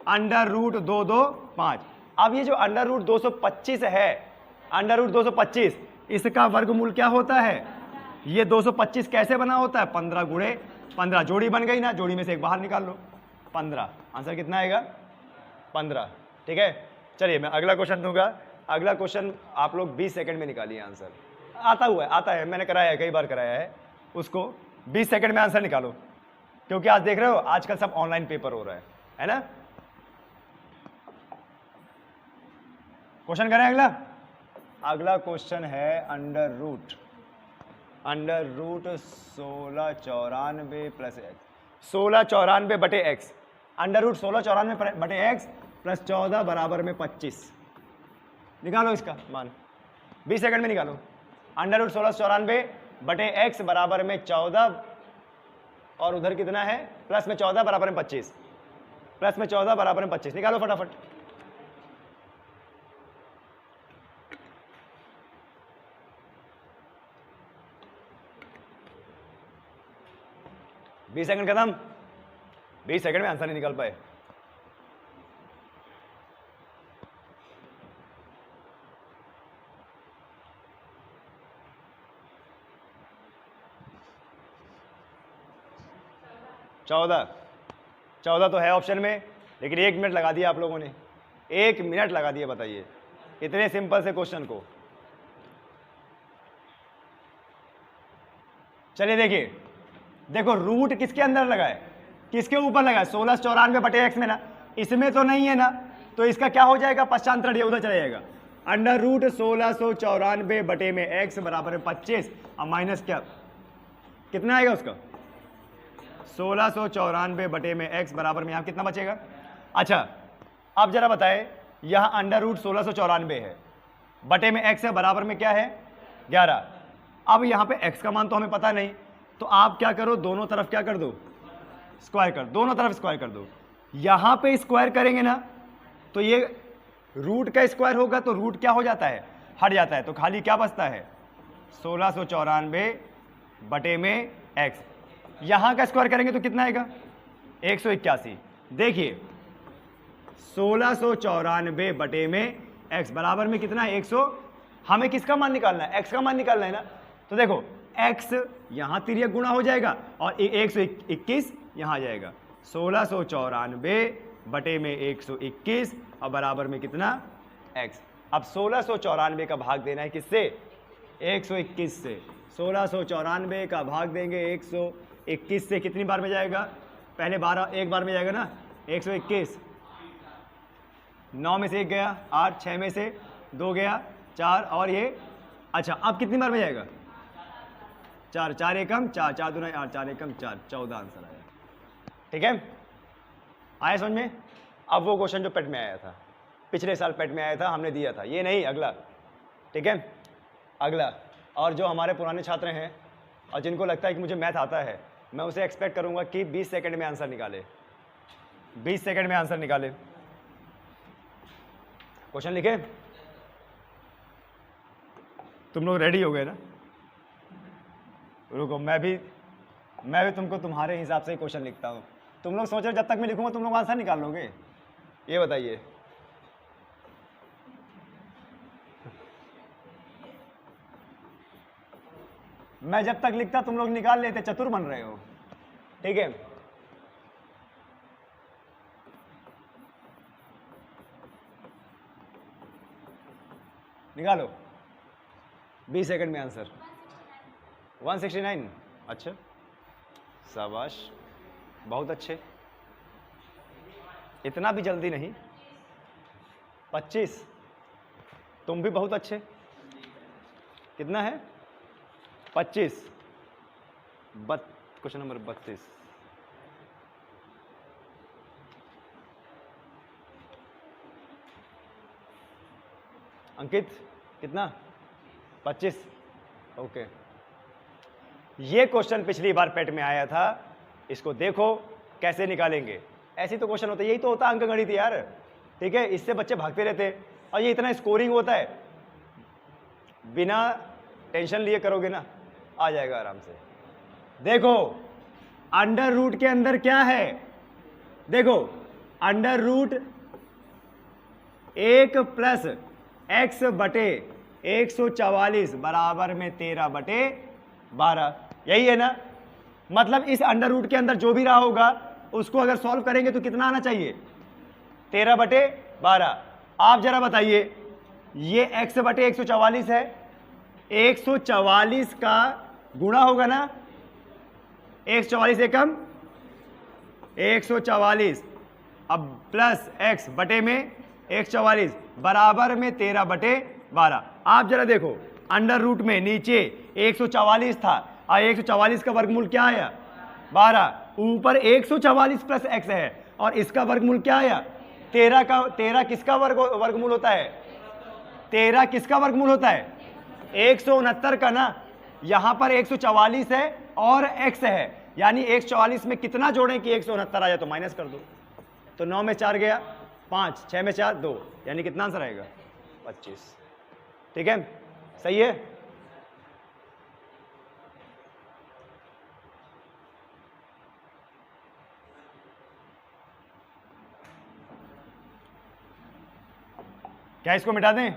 अंडर रूट 2 2 5। अब ये जो अंडर रूट 225 है, अंडर रूट 225, इसका वर्गमूल क्या होता है, ये 225 कैसे बना होता है, 15 गुणे 15। जोड़ी बन गई ना, जोड़ी में से एक बाहर निकाल लो, 15। आंसर कितना आएगा, 15। ठीक है, चलिए मैं अगला क्वेश्चन दूंगा। अगला क्वेश्चन आप लोग 20 सेकंड में निकालिए आंसर। आता है, मैंने कराया है, कई बार कराया है उसको। 20 सेकंड में आंसर निकालो, क्योंकि आज देख रहे हो आजकल सब ऑनलाइन पेपर हो रहा है ना। क्वेश्चन करें अगला। अगला क्वेश्चन है अंडर रूट 1694 प्लस एक्स, 1694 बटे एक्स, अंडर रूट 1694 बटे एक्स प्लस 14 बराबर में 25। निकालो इसका मान, 20 सेकंड में निकालो। अंडर रूट 1694 बटे एक्स बराबर में 14, और उधर कितना है, प्लस में 14 बराबर में 25, प्लस में 14 बराबर में 25। निकालो फटाफट। 20 सेकंड खत्म। 20 सेकंड में आंसर नहीं निकाल पाए। चौदह तो है ऑप्शन में, लेकिन 1 मिनट लगा दिया आप लोगों ने, 1 मिनट लगा दिया। बताइए इतने सिंपल से क्वेश्चन को। चलिए देखिए, देखो रूट किसके अंदर लगा है, किसके ऊपर लगा है, 1694 बटे एक्स में ना, इसमें तो नहीं है ना, तो इसका क्या हो जाएगा, पश्चांतर उधर चला जाएगा। अंडर रूट 1694 बटे में एक्स बराबर है 25, और माइनस क्या, कितना आएगा उसका, 1694 बटे में एक्स बराबर में यहां कितना बचेगा। अच्छा अब जरा बताए, यहां अंडर रूट 1694 है, बटे में x है, बराबर में क्या है 11। अब यहां पे x का मान तो हमें पता नहीं, तो आप क्या करो, दोनों तरफ क्या कर दो, स्क्वायर कर, दोनों तरफ स्क्वायर कर दो। यहां पे स्क्वायर करेंगे ना तो ये रूट का स्क्वायर होगा, तो रूट क्या हो जाता है, हट जाता है, तो खाली क्या बचता है 1694 बटे में x। यहां का स्क्वायर करेंगे तो कितना आएगा 181। देखिए 1694 बटे में x बराबर में कितना है 100। हमें किसका मान निकालना है, x का मान निकालना है ना। तो देखो x यहां तिर्यक गुणा हो जाएगा और 121 यहां आ जाएगा, 1694 बटे में 121 और बराबर में कितना x। अब 1694 का भाग देना है किससे, 121 से। 1694 का भाग देंगे 121 से, कितनी बार में जाएगा, पहले 12 एक बार में जाएगा ना, 121, 9 में से 1 गया, 8, 6 में से 2 गया, 4 और ये, अच्छा अब कितनी बार में जाएगा 4, 4 एकम 4, 4 दूना 8, 4 एकम 4, 14 आंसर आया। ठीक है, आया समझ में। अब वो क्वेश्चन जो पेट में आया था, पिछले साल पेट में आया था, हमने दिया था, ये नहीं अगला। ठीक है, अगला। और जो हमारे पुराने छात्र हैं और जिनको लगता है कि मुझे मैथ आता है, मैं उसे एक्सपेक्ट करूंगा कि 20 सेकंड में आंसर निकाले, 20 सेकंड में आंसर निकाले। क्वेश्चन लिखे, तुम लोग रेडी हो गए ना, रुको मैं भी तुमको तुम्हारे हिसाब से क्वेश्चन लिखता हूँ। तुम लोग सोच रहे जब तक मैं लिखूंगा तुम लोग आंसर निकाल लोगे, ये बताइए। मैं जब तक लिखता तुम लोग निकाल लेते, चतुर बन रहे हो। ठीक है, निकालो 20 सेकंड में आंसर। 169, अच्छा शाबाश, बहुत अच्छे, इतना भी जल्दी नहीं। 25, तुम भी बहुत अच्छे, कितना है 25, क्वेश्चन नंबर 32। अंकित कितना 25, ओके। ये क्वेश्चन पिछली बार पेट में आया था, इसको देखो कैसे निकालेंगे। ऐसे तो क्वेश्चन होता है, यही तो होता है अंकगणित यार। ठीक है, इससे बच्चे भागते रहते हैं और ये इतना स्कोरिंग होता है, बिना टेंशन लिए करोगे ना आ जाएगा आराम से। देखो अंडर रूट के अंदर क्या है, देखो अंडर रूट 1 प्लस x बटे 144 बराबर में 13 बटे 12, यही है ना। मतलब इस अंडर रूट के अंदर जो भी रहा होगा उसको अगर सॉल्व करेंगे तो कितना आना चाहिए 13 बटे 12। आप जरा बताइए, ये x बटे 144 है, 144 का गुणा होगा ना, 144 एकम 144, अब प्लस x बटे में 144 बराबर में 13 बटे 12। आप जरा देखो अंडर रूट में नीचे 144 था और 144 का वर्गमूल क्या आया 12, ऊपर 144 प्लस x है और इसका वर्गमूल क्या आया 13 का। 13 किसका वर्गमूल होता है, 13 किसका वर्गमूल होता है 169 का ना। यहां पर 144 है और x है, यानी 144 में कितना जोड़ें कि 169 आ जाए, तो माइनस कर दो, तो 9 में 4 गया 5, 6 में 4 2, यानी कितना आंसर आएगा 25। ठीक है, सही है। क्या इसको मिटा दें,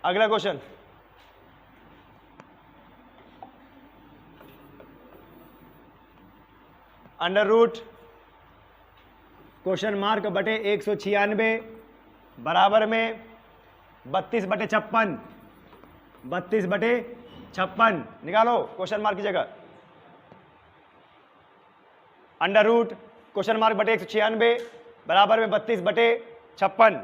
अगला question. Under root question mark बटे 196 बराबर में 32 बटे 56, 32 बटे 56 निकालो क्वेश्चन मार्क की जगह। अंडर रूट क्वेश्चन मार्क बटे 196 बराबर में 32 बटे 56।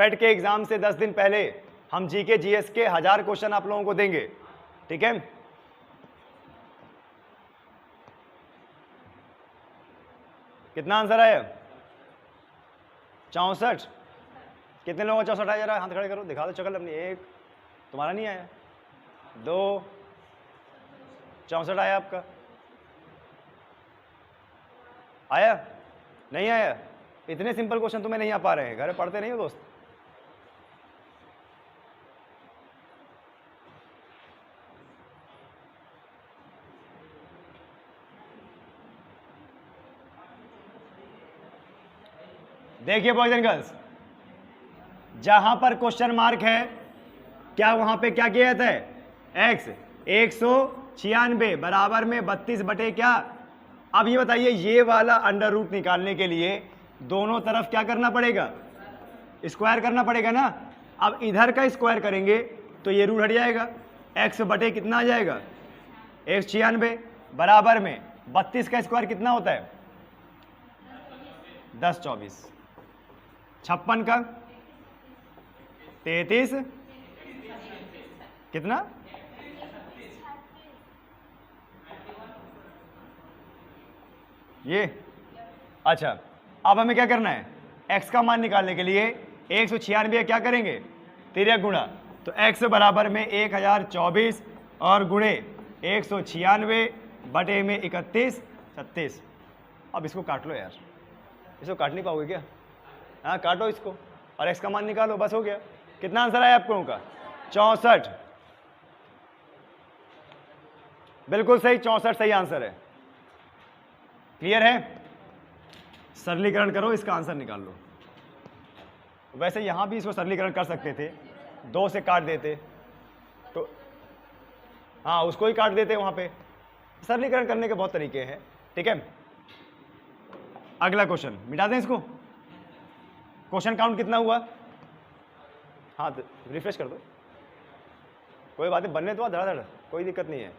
पेट के एग्जाम से 10 दिन पहले हम जीके जीएस के 1000 क्वेश्चन आप लोगों को देंगे, ठीक है। कितना आंसर आया? 64। कितने लोगों का 64 आया? जरा हाथ खड़े करो, दिखा दो शक्ल अपनी। एक, तुम्हारा नहीं आया? 2, 64 आया आपका? आया? नहीं आया? इतने सिंपल क्वेश्चन तुम्हें नहीं आ पा रहे हैं, घर में पढ़ते नहीं हो दोस्त? देखिए बॉयज एंड गर्ल्स, जहां पर क्वेश्चन मार्क है, क्या वहां पे क्या किया जाता है? x 196 बराबर में 32 बटे क्या? अब ये बताइए, ये वाला अंडर रूट निकालने के लिए दोनों तरफ क्या करना पड़ेगा? स्क्वायर करना पड़ेगा ना। अब इधर का स्क्वायर करेंगे तो ये रूट हट जाएगा, x बटे कितना आ जाएगा? 196 बराबर में 32 का स्क्वायर कितना होता है? 10 24, 56 का 33, कितना? ये अच्छा, अब हमें क्या करना है? x का मान निकालने के लिए 196 क्या करेंगे? तिर्यक गुणा, तो x बराबर में 1024 और गुणे 196 बटे में 31 36। अब इसको काट लो यार, इसको काट नहीं पाओगे क्या? हाँ काटो इसको और x का मान निकालो, बस हो गया। कितना आंसर आया आप लोगों का? 64। बिल्कुल सही, 64 सही आंसर है। क्लियर है? सरलीकरण करो, इसका आंसर निकाल लो। वैसे यहां भी इसको सरलीकरण कर सकते थे, 2 से काट देते तो, हाँ उसको ही काट देते वहां पे। सरलीकरण करने के बहुत तरीके हैं, ठीक है। अगला क्वेश्चन मिटा दें इसको। क्वेश्चन काउंट कितना हुआ? हाँ रिफ्रेश कर दो, कोई बात नहीं, बनने तो धड़ाधड़, कोई दिक्कत नहीं है।